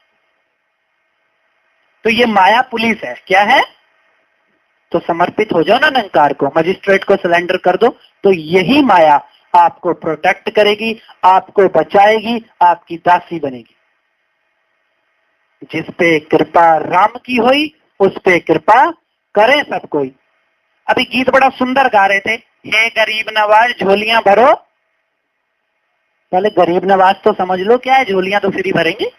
तो ये माया पुलिस है। क्या है? तो समर्पित हो जाओ ना निरंकार को, मजिस्ट्रेट को सरेंडर कर दो, तो यही माया आपको प्रोटेक्ट करेगी, आपको बचाएगी, आपकी दासी बनेगी। जिस पे कृपा राम की हुई उस पे कृपा करे सब कोई। अभी गीत बड़ा सुंदर गा रहे थे, हे गरीब नवाज झोलियां भरो। पहले गरीब नवाज तो समझ लो क्या है, झोलियां तो फ्री भरेंगे।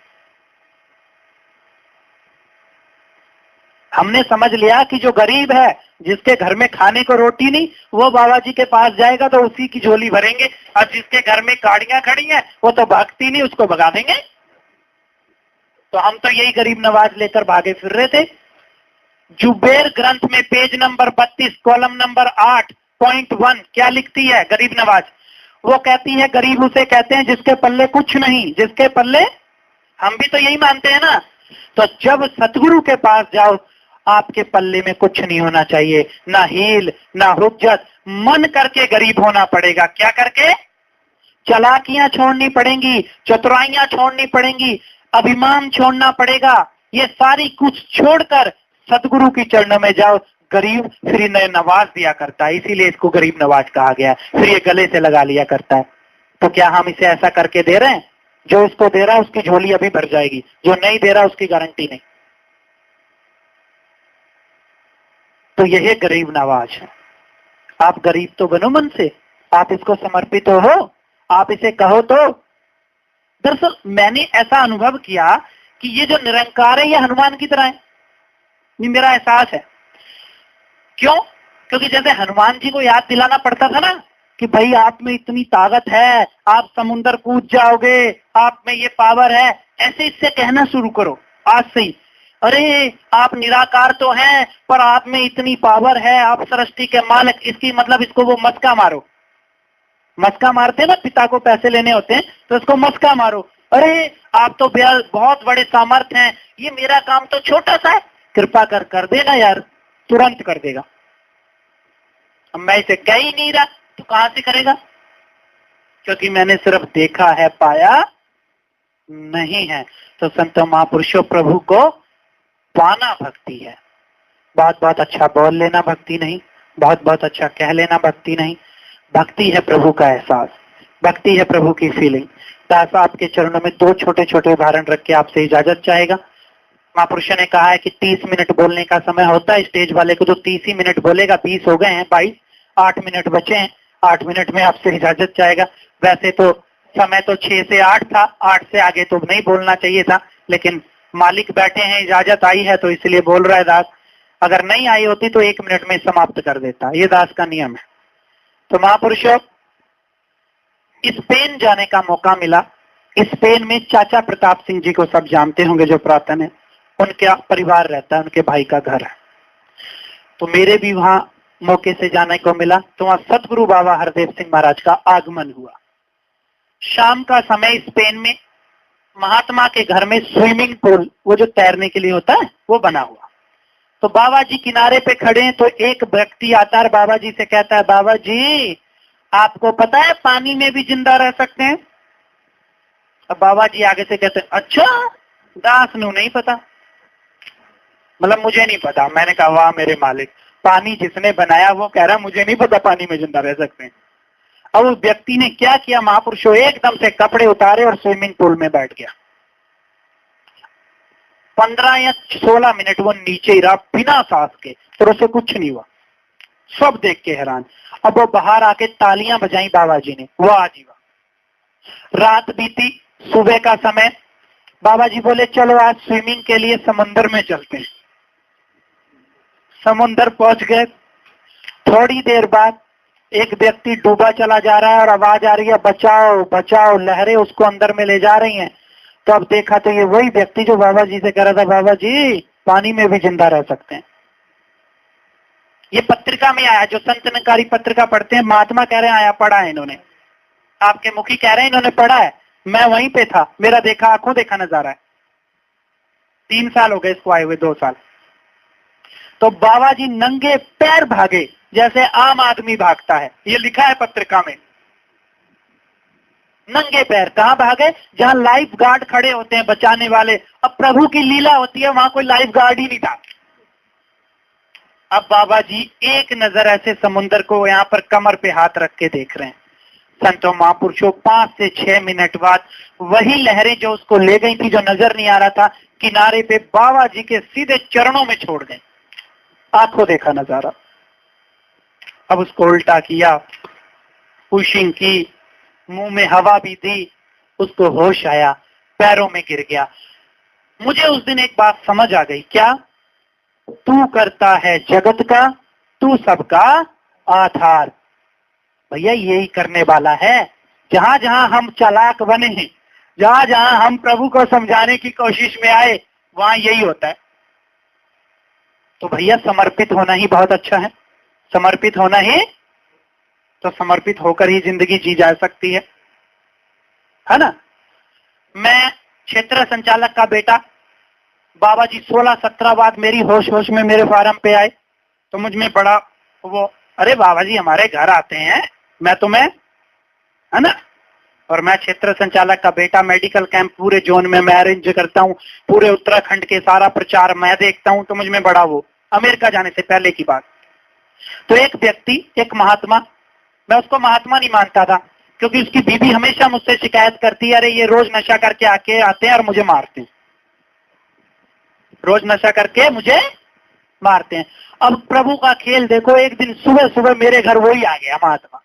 हमने समझ लिया कि जो गरीब है जिसके घर में खाने को रोटी नहीं, वो बाबा जी के पास जाएगा तो उसी की झोली भरेंगे, और जिसके घर में गाड़ियां खड़ी हैं वो तो भागती नहीं, उसको भगा देंगे। तो हम तो यही गरीब नवाज लेकर भागे फिर रहे थे। जुबेर ग्रंथ में पेज नंबर 32 कॉलम नंबर 8.1 क्या लिखती है गरीब नवाज? वो कहती है गरीब उसे कहते हैं जिसके पल्ले कुछ नहीं, जिसके पल्ले, हम भी तो यही मानते हैं ना। तो जब सतगुरु के पास जाओ, आपके पल्ले में कुछ नहीं होना चाहिए, ना हील ना हुज्जत, मन करके गरीब होना पड़ेगा। क्या करके? चालाकियां छोड़नी पड़ेंगी, चतुराइयां छोड़नी पड़ेंगी, अभिमान छोड़ना पड़ेगा। ये सारी कुछ छोड़कर सतगुरु की चरणों में जाओ। गरीब फिर इन्हें नवाज दिया करता है, इसीलिए इसको गरीब नवाज कहा गया है। फिर ये गले से लगा लिया करता है। तो क्या हम इसे ऐसा करके दे रहे हैं? जो इसको दे रहा है उसकी झोली अभी भर जाएगी, जो नहीं दे रहा उसकी गारंटी नहीं। तो यह गरीब नवाज है। आप गरीब तो बनो मन से, आप इसको समर्पित हो, आप इसे कहो। तो दरअसल मैंने ऐसा अनुभव किया कि ये जो निरंकार है ये हनुमान की तरह है, ये मेरा एहसास है। क्यों? क्योंकि जैसे हनुमान जी को याद दिलाना पड़ता था ना कि भाई आप में इतनी ताकत है, आप समुद्र कूद जाओगे, आप में ये पावर है, ऐसे इससे कहना शुरू करो आज से ही। अरे आप निराकार तो हैं पर आप में इतनी पावर है, आप सृष्टि के मालिक, इसकी मतलब इसको वो मस्का मारो। मस्का मारते हैं ना, पिता को पैसे लेने होते हैं तो इसको मस्का मारो। अरे आप तो बहुत बड़े सामर्थ्य हैं, ये मेरा काम तो छोटा सा है, कृपा कर देना यार, तुरंत कर देगा। अब मैं इसे कह ही नहीं रहा तो कहां से करेगा? क्योंकि मैंने सिर्फ देखा है, पाया नहीं है। तो संत महापुरुषों प्रभु को पाना भक्ति है। बहुत बहुत अच्छा बोल लेना भक्ति नहीं, बहुत बहुत अच्छा कह लेना भक्ति नहीं। भक्ति है प्रभु का एहसास, भक्ति है प्रभु की फीलिंग। दास आपके चरणों में दो छोटे छोटे उदाहरण रख के आपसे इजाजत चाहेगा। महापुरुषों ने कहा है कि 30 मिनट बोलने का समय होता है, स्टेज वाले को तो 30 ही मिनट बोलेगा, 20 हो गए हैं, 22, 8 मिनट बचे हैं, 8 मिनट में आपसे इजाजत चाहेगा। वैसे तो समय तो 6 से 8 था, 8 से आगे तो नहीं बोलना चाहिए था, लेकिन मालिक बैठे हैं, इजाजत आई है तो इसलिए बोल रहा है दास। अगर नहीं आई होती तो 1 मिनट में समाप्त कर देता, ये दास का नियम है। तो महापुरुषों, स्पेन जाने का मौका मिला। स्पेन में चाचा प्रताप सिंह जी को सब जानते होंगे जो पुरातन है, उनका परिवार रहता है, उनके भाई का घर है। तो मेरे भी वहां मौके से जाने को मिला। तो वहां सतगुरु बाबा हरदेव सिंह महाराज का आगमन हुआ। शाम का समय स्पेन में महात्मा के घर में स्विमिंग पूल, वो जो तैरने के लिए होता है, वो बना हुआ। तो बाबा जी किनारे पे खड़े हैं तो एक व्यक्ति आता है, बाबा जी से कहता है, बाबा जी आपको पता है पानी में भी जिंदा रह सकते हैं? अब बाबा जी आगे से कहते हैं, अच्छा दास नू नहीं पता, मतलब मुझे नहीं पता। मैंने कहा वाह मेरे मालिक, पानी जिसने बनाया वो कह रहा मुझे नहीं पता पानी में जिंदा रह सकते हैं। अब उस व्यक्ति ने क्या किया महापुरुषों, एकदम से कपड़े उतारे और स्विमिंग पूल में बैठ गया। 15 या 16 मिनट वो नीचे ही रहा बिना सांस के, फिर उसे कुछ नहीं हुआ। सब देख के हैरान। अब वो बाहर आके तालियां बजाई बाबा जी ने, वाह जी वाह। रात बीती, सुबह का समय, बाबा जी बोले चलो आज स्विमिंग के लिए समुद्र में चलते हैं। समुद्र पहुंच गए। थोड़ी देर बाद एक व्यक्ति डूबा चला जा रहा है और आवाज आ रही है बचाओ बचाओ, लहरें उसको अंदर में ले जा रही हैं। तो अब देखा तो ये वही व्यक्ति जो बाबा जी से कह रहा था, बाबा जी पानी में भी जिंदा रह सकते हैं। ये पत्रिका में आया, जो संत निरंकारी पत्रिका पढ़ते हैं, महात्मा कह रहे हैं आया, पढ़ा है इन्होंने, आपके मुखी कह रहे हैं इन्होंने पढ़ा है, मैं वहीं पे था, मेरा देखा आंखों देखा नजारा है। 3 साल हो गए इसको आए हुए, 2 साल। तो बाबा जी नंगे पैर भागे जैसे आम आदमी भागता है, ये लिखा है पत्रिका में। नंगे पैर कहां भागे? जहां लाइफ गार्ड खड़े होते हैं बचाने वाले। अब प्रभु की लीला होती है, वहां कोई लाइफ गार्ड ही नहीं था। अब बाबा जी एक नजर ऐसे समुद्र को यहाँ पर कमर पे हाथ रख के देख रहे हैं। संतों महापुरुषों 5 से 6 मिनट बाद वही लहरें जो उसको ले गई थी, जो नजर नहीं आ रहा था, किनारे पे बाबा जी के सीधे चरणों में छोड़ गए। आंखों देखा नजारा। अब उसको उल्टा किया, पुशिंग की, मुंह में हवा भी दी, उसको होश आया, पैरों में गिर गया। मुझे उस दिन एक बात समझ आ गई, क्या? तू करता है जगत का, तू सबका आधार। भैया यही करने वाला है। जहां जहां हम चालाक बने हैं, जहां जहां हम प्रभु को समझाने की कोशिश में आए, वहां यही होता है। तो भैया समर्पित होना ही बहुत अच्छा है। समर्पित होना ही, तो समर्पित होकर ही जिंदगी जी जा सकती है ना। मैं क्षेत्र संचालक का बेटा, बाबा जी 16-17 बाद मेरी होश होश में मेरे फार्म पे आए, तो मुझ में बड़ा वो, अरे बाबा जी हमारे घर आते हैं, मैं तुम्हें, है ना। और मैं क्षेत्र संचालक का बेटा, मेडिकल कैंप पूरे जोन में मैं अरेंज करता हूँ, पूरे उत्तराखंड के सारा प्रचार मैं देखता हूँ, तो मुझ में बड़ा वो, अमेरिका जाने से पहले की बात। तो एक व्यक्ति, एक महात्मा, मैं उसको महात्मा नहीं मानता था, क्योंकि उसकी बीवी हमेशा मुझसे शिकायत करती है, अरे ये रोज नशा करके आते हैं और मुझे मारते हैं, रोज नशा करके मुझे मारते हैं। अब प्रभु का खेल देखो, एक दिन सुबह सुबह मेरे घर वही आ गया महात्मा।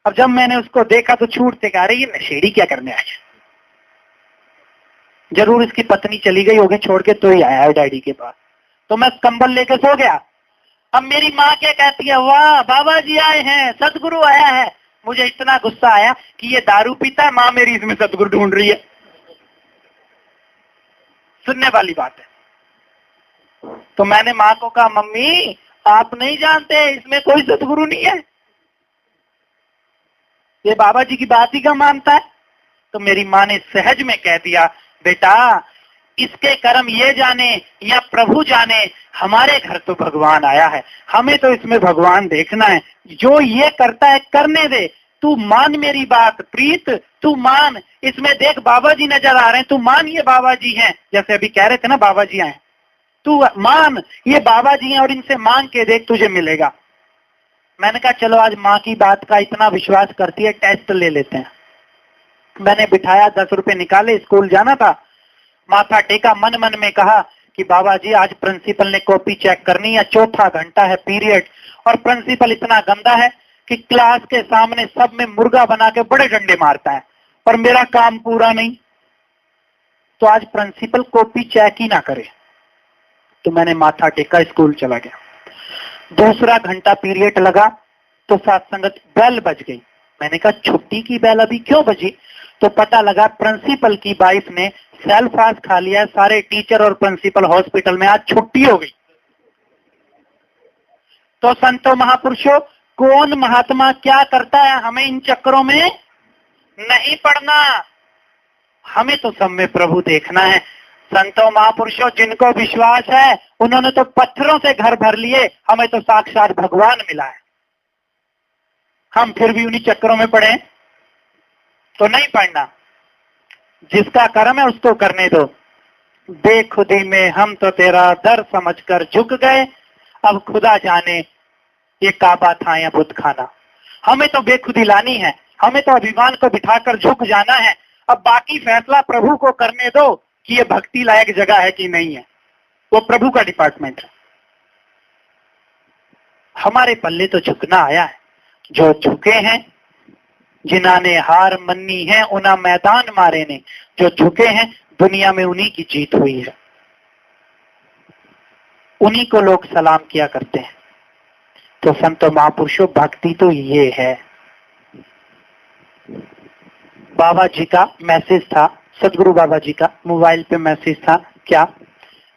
अब जब मैंने उसको देखा तो छूटते कहा, अरे ये नशेड़ी क्या करने आया, जरूर इसकी पत्नी चली गई होगी छोड़ के, तो ही आया है डैडी के पास। तो मैं कंबल लेके सो गया। अब मेरी माँ क्या कहती है, वाह बाबा जी आए हैं, सतगुरु आया है। मुझे इतना गुस्सा आया कि ये दारू पीता है, माँ मेरी इसमें सतगुरु ढूंढ रही है। सुनने वाली बात है। तो मैंने माँ को कहा, मम्मी आप नहीं जानते इसमें कोई सतगुरु नहीं है, ये बाबा जी की बात ही का मानता है। तो मेरी माँ ने सहज में कह दिया, बेटा इसके कर्म ये जाने या प्रभु जाने, हमारे घर तो भगवान आया है, हमें तो इसमें भगवान देखना है, जो ये करता है करने दे, तू मान मेरी बात प्रीत, तू मान, इसमें देख बाबा जी नजर आ रहे हैं, तू मान ये बाबा जी हैं, जैसे अभी कह रहे थे ना बाबा जी आए, तू मान ये बाबा जी हैं और इनसे मांग के देख तुझे मिलेगा। मैंने कहा चलो आज माँ की बात का इतना विश्वास करती है, टेस्ट ले लेते हैं। मैंने बिठाया, 10 रुपए निकाले, स्कूल जाना था, माथा टेका, मन मन में कहा कि बाबा जी आज प्रिंसिपल ने कॉपी चेक करनी है, 4था घंटा है पीरियड, और प्रिंसिपल इतना गंदा है कि क्लास के सामने सब में मुर्गा बना के बड़े डंडे मारता है, और मेरा काम पूरा नहीं, तो आज प्रिंसिपल कॉपी चेक ही ना करे। तो मैंने माथा टेका, स्कूल चला गया। दूसरा घंटा पीरियड लगा तो सत्संगत बेल बज गई। मैंने कहा छुट्टी की बेल अभी क्यों बजी, तो पता लगा प्रिंसिपल की वाइफ ने सेल फास्ट खा लिया, सारे टीचर और प्रिंसिपल हॉस्पिटल में, आज छुट्टी हो गई। तो संतों महापुरुषों, कौन महात्मा क्या करता है, हमें इन चक्करों में नहीं पड़ना, हमें तो सब में प्रभु देखना है। संतों महापुरुषों, जिनको विश्वास है उन्होंने तो पत्थरों से घर भर लिए, हमें तो साक्षात भगवान मिला है, हम फिर भी उन्हीं चक्करों में पड़े, तो नहीं पड़ना। जिसका कर्म है उसको करने दो। बेखुदी में हम तो तेरा दर समझकर झुक गए, अब खुदा जाने ये काबा था या बुत खाना। हमें तो बेखुदी लानी है, हमें तो अभिमान को बिठाकर झुक जाना है। अब बाकी फैसला प्रभु को करने दो कि ये भक्ति लायक जगह है कि नहीं है, वो प्रभु का डिपार्टमेंट है। हमारे पल्ले तो झुकना आया है, जो झुके हैं, जिन्होंने हार मन्नी है उन्हें मैदान मारे ने, जो झुके हैं दुनिया में उन्हीं की जीत हुई है, उन्हीं को लोग सलाम किया करते हैं। तो संतों महापुरुषों, भक्ति तो ये है। बाबा जी का मैसेज था, सदगुरु बाबा जी का मोबाइल पे मैसेज था, क्या,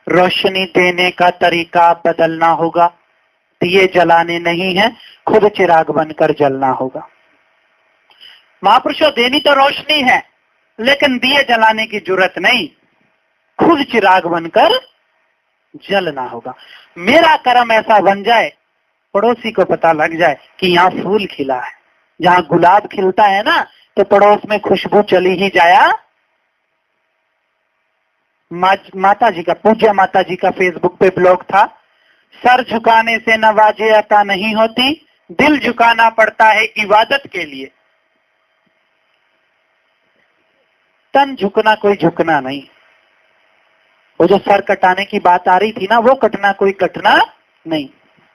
रोशनी देने का तरीका बदलना होगा, दिए जलाने नहीं है, खुद चिराग बनकर जलना होगा। महापुरुषों, देनी तो रोशनी है, लेकिन दिए जलाने की जरूरत नहीं, खुद चिराग बनकर जलना होगा। मेरा कर्म ऐसा बन जाए, पड़ोसी को पता लग जाए कि यहाँ फूल खिला है, जहाँ गुलाब खिलता है ना, तो पड़ोस में खुशबू चली ही जाया। माता जी का, पूज्य माता जी का फेसबुक पे ब्लॉग था, सर झुकाने से नवाजे अता नहीं होती, दिल झुकाना पड़ता है इबादत के लिए। तन झुकना कोई झुकना नहीं, वो जो सर कटाने की बात आ रही थी ना, वो कटना कोई कटना नहीं,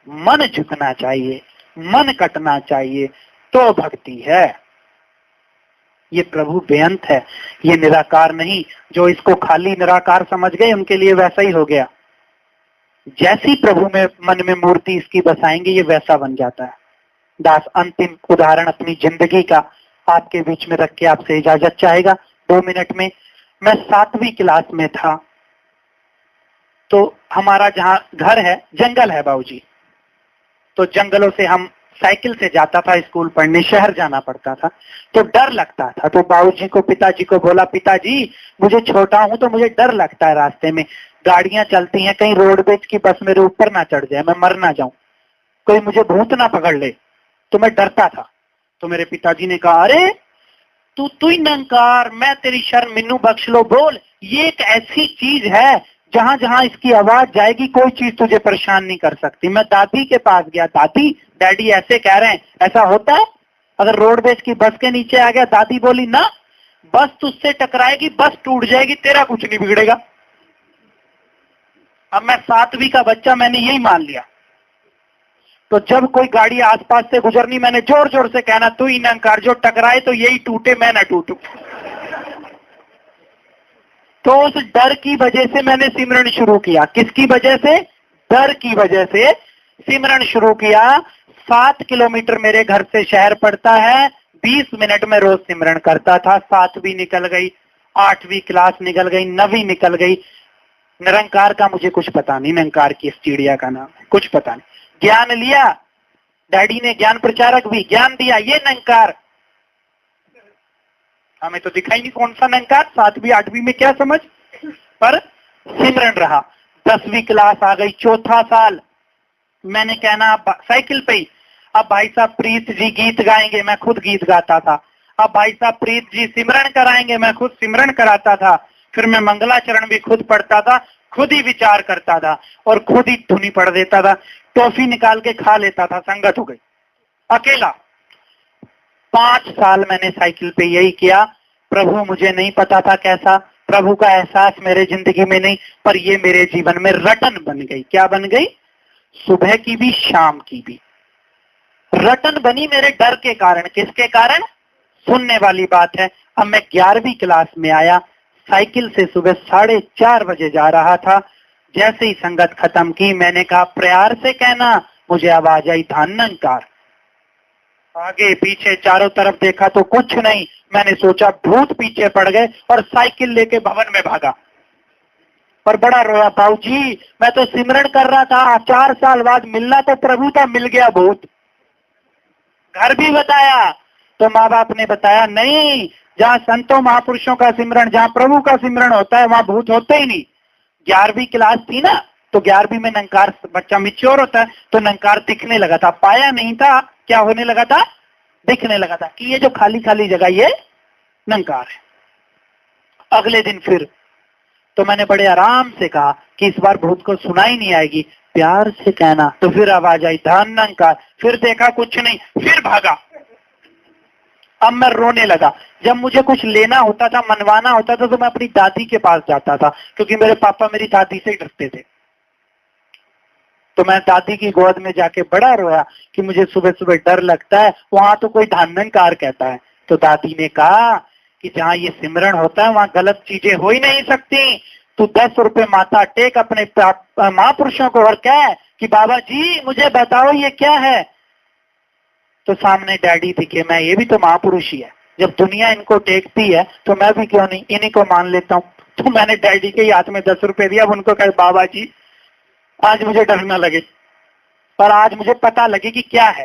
मन झुकना चाहिए, मन कटना चाहिए, तो भक्ति है। ये प्रभु बेअंत है, ये निराकार नहीं। जो इसको खाली निराकार समझ गए उनके लिए वैसा ही हो गया। जैसी प्रभु में मन में मूर्ति इसकी बसाएंगे ये वैसा बन जाता है। दास अंतिम उदाहरण अपनी जिंदगी का आपके बीच में रख के आपसे इजाजत चाहेगा 2 मिनट में। मैं 7वीं क्लास में था, तो हमारा जहां घर है जंगल है बाबूजी, तो जंगलों से हम साइकिल से जाता था स्कूल पढ़ने, शहर जाना पड़ता था, तो डर लगता था। तो बाबूजी को पिताजी को बोला, पिताजी मुझे छोटा हूं तो मुझे डर लगता है, रास्ते में गाड़ियां चलती हैं, कहीं रोडवेज की बस मेरे ऊपर ना चढ़ जाए, मैं मर ना जाऊं, कोई मुझे भूत ना पकड़ ले, तो मैं डरता था। तो मेरे पिताजी ने कहा, अरे तू ही नंकार, मैं तेरी शर्म मिन्नू बख्श लो, बोल ये एक ऐसी चीज है जहां जहां इसकी आवाज जाएगी कोई चीज तुझे परेशान नहीं कर सकती। मैं दादी के पास गया, दादी डैडी ऐसे कह रहे हैं, ऐसा होता है? अगर रोडवेज की बस के नीचे आ गया, दादी बोली ना बस तुझसे टकराएगी, बस टूट जाएगी, तेरा कुछ नहीं बिगड़ेगा। अब मैं 7वीं का बच्चा, मैंने यही मान लिया। तो जब कोई गाड़ी आसपास से गुजरनी, मैंने जोर जोर से कहना, तू ही नंकार, जो टकराए तो यही टूटे, मैं ना टूटू। तो उस डर की वजह से मैंने सिमरन शुरू किया। किसकी वजह से? डर की वजह से सिमरन शुरू किया। 7 किलोमीटर मेरे घर से शहर पड़ता है, 20 मिनट में रोज सिमरन करता था। 7वीं निकल गई, 8वीं क्लास निकल गई, 9वीं निकल गई। निरंकार का मुझे कुछ पता नहीं, निरंकार की इस चिड़िया का नाम है, कुछ पता नहीं। ज्ञान लिया, डैडी ने ज्ञान प्रचारक भी ज्ञान दिया, ये निरंकार, हमें तो दिखाई नहीं कौन सा निरंकार। 7वीं 8वीं में क्या समझ, पर सिमरन रहा। 10वीं क्लास आ गई, 4था साल, मैंने कहना साइकिल पे ही, अब भाई साहब प्रीत जी गीत गाएंगे, मैं खुद गीत गाता था। अब भाई साहब प्रीत जी सिमरन कराएंगे, मैं खुद सिमरन कराता था। फिर मैं मंगलाचरण भी खुद पढ़ता था, खुद ही विचार करता था और खुद ही धुनी पढ़ देता था। टॉफी निकाल के खा लेता था, संगत हो गई, अकेला। 5 साल मैंने साइकिल पे यही किया। प्रभु मुझे नहीं पता था कैसा, प्रभु का एहसास मेरे जिंदगी में नहीं, पर ये मेरे जीवन में रटन बन गई। क्या बन गई? सुबह की भी शाम की भी रटन बनी, मेरे डर के कारण। किसके कारण? सुनने वाली बात है। अब मैं 11वीं क्लास में आया, साइकिल से सुबह 4:30 बजे जा रहा था। जैसे ही संगत खत्म की, मैंने कहा प्यार से कहना, मुझे आवाज आई धानंकार। आगे पीछे चारों तरफ देखा तो कुछ नहीं। मैंने सोचा भूत पीछे पड़ गए और साइकिल लेके भवन में भागा। पर बड़ा रोया, बाबूजी मैं तो सिमरन कर रहा था, 4 साल बाद मिलना तो प्रभु था, मिल गया भूत। घर भी बताया तो माँ बाप ने बताया नहीं, जहाँ संतों महापुरुषों का सिमरन, जहाँ प्रभु का सिमरन होता है वहां भूत होते ही नहीं। 11वीं क्लास थी ना, तो 11वीं में नंकार, बच्चा मिच्योर होता है, तो नंकार दिखने लगा था। पाया नहीं था, क्या होने लगा था? दिखने लगा था कि ये जो खाली खाली जगह ये नंकार है। अगले दिन फिर तो मैंने बड़े आराम से कहा कि इस बार भूत को सुनाई नहीं आएगी, प्यार से कहना। तो फिर आवाज आई धान नंकार। फिर देखा कुछ नहीं, फिर भागा। अब मैं रोने लगा। जब मुझे कुछ लेना होता था, मनवाना होता था, तो मैं अपनी दादी के पास जाता था, क्योंकि मेरे पापा मेरी दादी से डरते थे। तो मैं दादी की गोद में जाके बड़ा रोया कि मुझे सुबह सुबह डर लगता है, वहां तो कोई धानंकार कहता है। तो दादी ने कहा कि जहां ये सिमरन होता है वहां गलत चीजें हो ही नहीं सकती। तू 10 रुपए माथा टेक अपने महापुरुषों को और कह कि बाबा जी मुझे बताओ ये क्या है। तो सामने डैडी दिखे, मैं ये भी तो महापुरुष ही है, जब दुनिया इनको टेकती है तो मैं भी क्यों नहीं, इन्हीं को मान लेता हूँ। तो मैंने डैडी के हाथ में 10 रुपए दिया, उनको कहे बाबा जी आज मुझे डर ना लगे, पर आज मुझे पता लगे कि क्या है।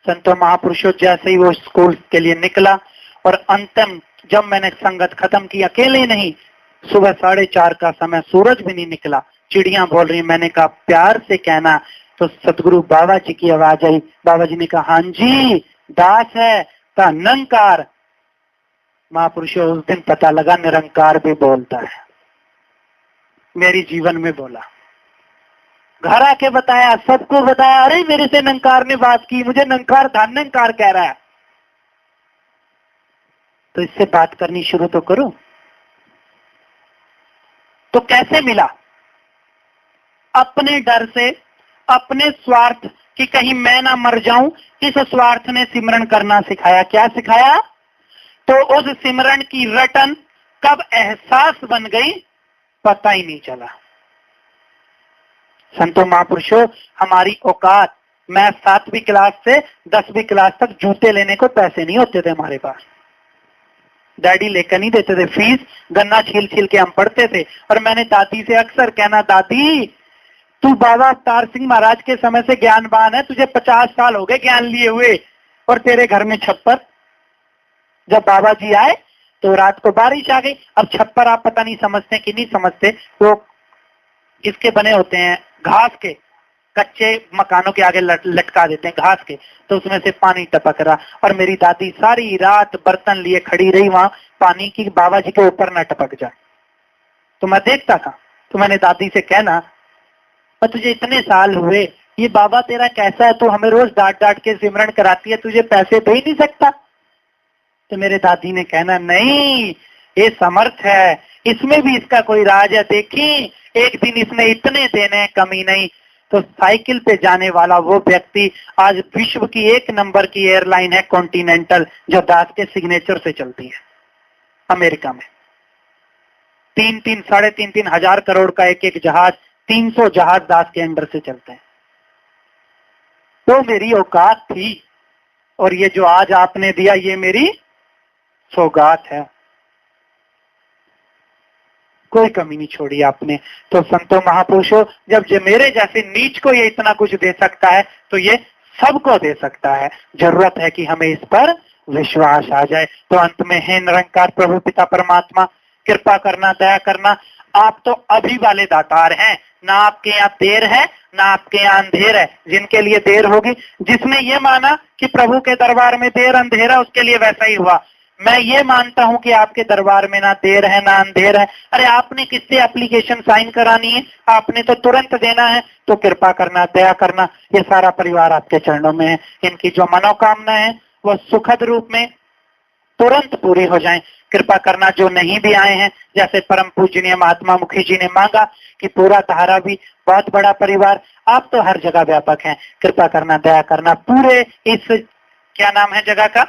संतों महापुरुषों जैसे ही वो स्कूल के लिए निकला, और अंतिम जब मैंने संगत खत्म की, अकेले नहीं, सुबह 4:30 का समय, सूरज भी नहीं निकला, चिड़ियां बोल रही, मैंने कहा प्यार से कहना। तो सतगुरु बाबा जी की आवाज आई। बाबा जी ने कहा हाँ जी दास है का निरंकार। महापुरुषों उस दिन पता लगा निरंकार भी बोलता है। मेरी जीवन में बोला, घर आके बताया, सबको बताया, अरे मेरे से निरंकार ने बात की, मुझे निरंकार धान निरंकार कह रहा है। तो इससे बात करनी शुरू तो करो। तो कैसे मिला? अपने डर से, अपने स्वार्थ कि कहीं मैं ना मर जाऊं, इस स्वार्थ ने सिमरन करना सिखाया। क्या सिखाया? तो उस सिमरन की रटन कब एहसास बन गई पता ही नहीं चला। संतों महापुरुषों, हमारी औकात, मैं 7वीं क्लास से 10वीं क्लास तक जूते लेने को पैसे नहीं होते थे हमारे पास। डैडी लेकर नहीं देते थे फीस, गन्ना छील छील के हम पढ़ते थे। और मैंने दादी से अक्सर कहना, दादी तू बाबा अवतार सिंह महाराज के समय से ज्ञानवान है, तुझे 50 साल हो गए ज्ञान लिए हुए, और तेरे घर में छप्पर। जब बाबा जी आए तो रात को बारिश आ गई। अब छप्पर आप पता नहीं समझते कि नहीं समझते, वो इसके बने होते हैं घास के, कच्चे मकानों के आगे लटका देते हैं घास के, तो उसमें से पानी टपक रहा। और मेरी दादी सारी रात बर्तन लिए खड़ी रही वहां पानी की, बाबा जी के ऊपर न टपक जाए। तो मैं देखता था, तो मैंने दादी से कहना, तुझे इतने साल हुए, ये बाबा तेरा कैसा है, तो हमें रोज डांट डांट के सिमरन कराती है, तुझे पैसे दे ही नहीं सकता। तो मेरे दादी ने कहना, नहीं ये समर्थ है, इसमें भी इसका कोई राज है, देखी एक दिन इसने इतने देने, कमी नहीं। तो साइकिल पे जाने वाला वो व्यक्ति आज विश्व की 1 नंबर की एयरलाइन है कॉन्टिनेंटल, जो दास के सिग्नेचर से चलती है अमेरिका में। 3-3, 3.5 हजार करोड़ का एक जहाज, 300 जहाज दास के अंडर से चलते हैं। तो मेरी औकात थी, और ये जो आज आपने दिया ये मेरी सौगात है, कोई कमी नहीं छोड़ी आपने। तो संतों महापुरुषों, जब जो मेरे जैसे नीच को ये इतना कुछ दे सकता है, तो ये सबको दे सकता है। जरूरत है कि हमें इस पर विश्वास आ जाए। तो अंत में है निरंकार प्रभु पिता परमात्मा, कृपा करना, दया करना। आप तो अभी वाले दातार हैं, ना आपके यहाँ देर है ना आपके यहाँ अंधेर है। जिनके लिए देर होगी, जिसने ये माना कि प्रभु के दरबार में देर अंधेरा, उसके लिए वैसा ही हुआ। मैं ये मानता हूं कि आपके दरबार में ना देर है ना अंधेर है। अरे आपने किससे एप्लीकेशन साइन करानी है, आपने तो तुरंत देना है। तो कृपा करना, दया करना, ये सारा परिवार आपके चरणों में है। इनकी जो मनोकामना है वो सुखद रूप में तुरंत पूरी हो जाएं। कृपा करना, जो नहीं भी आए हैं, जैसे परम पूजनीय महात्मा मुखी जी ने मांगा कि पूरा धारा भी बहुत बड़ा परिवार, आप तो हर जगह व्यापक हैं। कृपा करना, दया करना, पूरे इस क्या नाम है जगह का,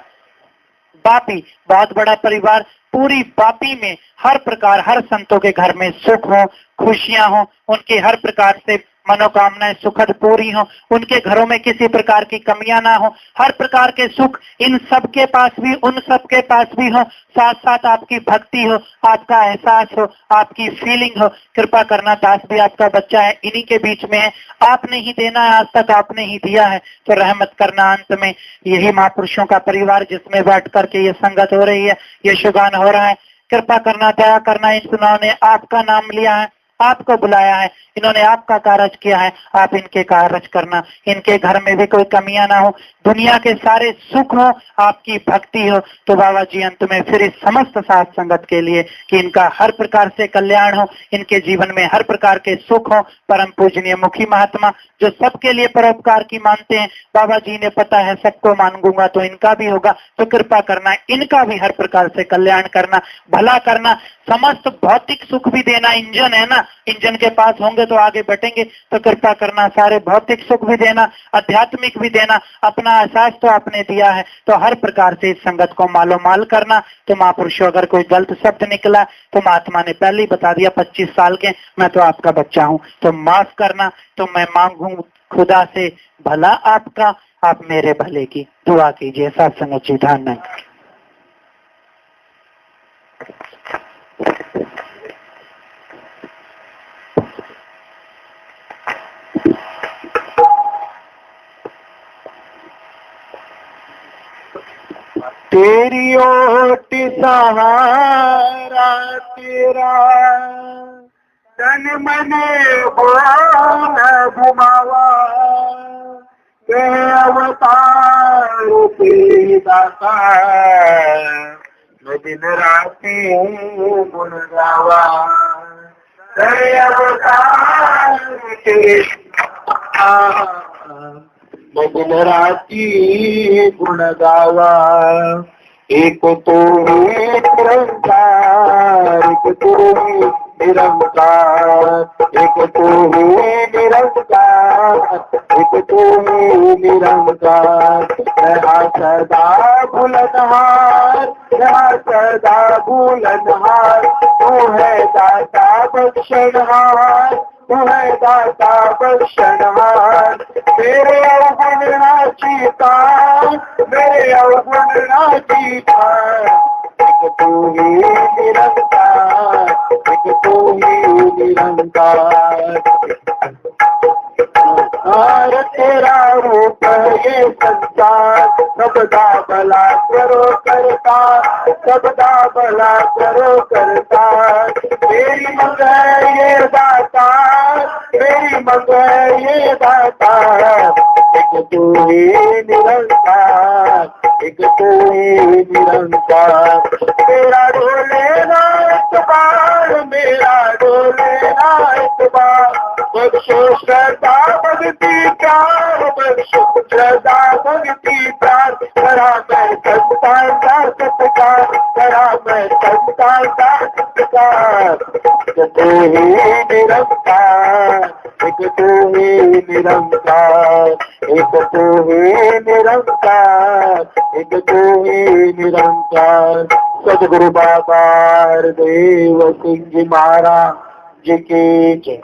बापी, बहुत बड़ा परिवार, पूरी बापी में हर प्रकार, हर संतों के घर में सुख हो, खुशियां हो, उनके हर प्रकार से मनोकामनाएं सुखद पूरी हो, उनके घरों में किसी प्रकार की कमियां ना हो, हर प्रकार के सुख इन सब के पास भी, उन सब के पास भी हो। साथ साथ आपकी भक्ति हो, आपका एहसास हो, आपकी फीलिंग हो। कृपा करना, दास भी आपका बच्चा है, इन्हीं के बीच में है, आपने ही देना है, आज तक आपने ही दिया है। तो रहमत करना। अंत में यही महापुरुषों का परिवार जिसमें बैठ करके ये संगत हो रही है, ये शुगान हो रहा है। कृपा करना, दया करना, इन्होंने आपका नाम लिया है, आपको बुलाया है, इन्होंने आपका कार्य किया है, आप इनके कार्य करना। इनके घर में भी कोई कमियां ना हो, दुनिया के सारे सुख हो, आपकी भक्ति हो। तो बाबा जी अंत में फिर इस समस्त साथ संगत के लिए कि इनका हर प्रकार से कल्याण हो, इनके जीवन में हर प्रकार के सुख हो। परम पूजनीय मुखी महात्मा जो सबके लिए परोपकार की मानते हैं, बाबा जी ने पता है सबको मांगूंगा तो इनका भी होगा। तो कृपा करना, इनका भी हर प्रकार से कल्याण करना, भला करना, समस्त भौतिक सुख भी देना। इंजन है ना, इंजन के पास होंगे तो आगे बढ़ेंगे। तो कृपा करना, सारे भौतिक सुख भी देना, आध्यात्मिक भी देना। अपना एहसास तो आपने दिया है, तो हर प्रकार से इस संगत को मालो माल करना। तो महापुरुषों, अगर कोई गलत शब्द निकला तो महात्मा ने पहले ही बता दिया, 25 साल के मैं तो आपका बच्चा हूं, तो माफ करना। तो मैं मांगू खुदा से भला आपका, आप मेरे भले की दुआ कीजिए। सत्संग जी धन्य। तेरी ओट सहारा तेरा, तन मन बोल घुमावा, अवतार के दाता, मैं दिन राती गुण गावा। अवतार के मैं दिन राती गुण गावा। एक तो निरंकार, एक तो निरंकार, एक तो निरंकार, एक तो निरंकार। यहाँ सदा बुलंदहार, यहाँ सदा बुलंदहार, तू है दाता बख्शनहार, तू है दाता बख्शनहार, मेरे अवगुण ना चीता, मेरे अवगुण ना चीता, एक तू ही निरंकार, एक तू ही निरंकार। और तेरा रूप ये संसार, सबदा भला करो करता, सबदा भला करो करता। मेरी मंग है ये दाता, मेरी मंग है ये दाता, एक तू ही निरंकार, एक तू ही निरंकार। मेरा डोले ना एक बार, मेरा डोले ना एक बार, बख्शो श्रद्धा भक्ति प्यार, बख्शो श्रद्धा भक्ति प्यार। करा मैं संतान का सत्कार, करा मैं संतान का सत्कार। एक तू ही निरंकार, एक तू ही निरंकार, एक तू ही निरंकार, एक तू ही निरंकार। सद्गुरु बाबा हरदेव सिंह जी महाराज जी की जय।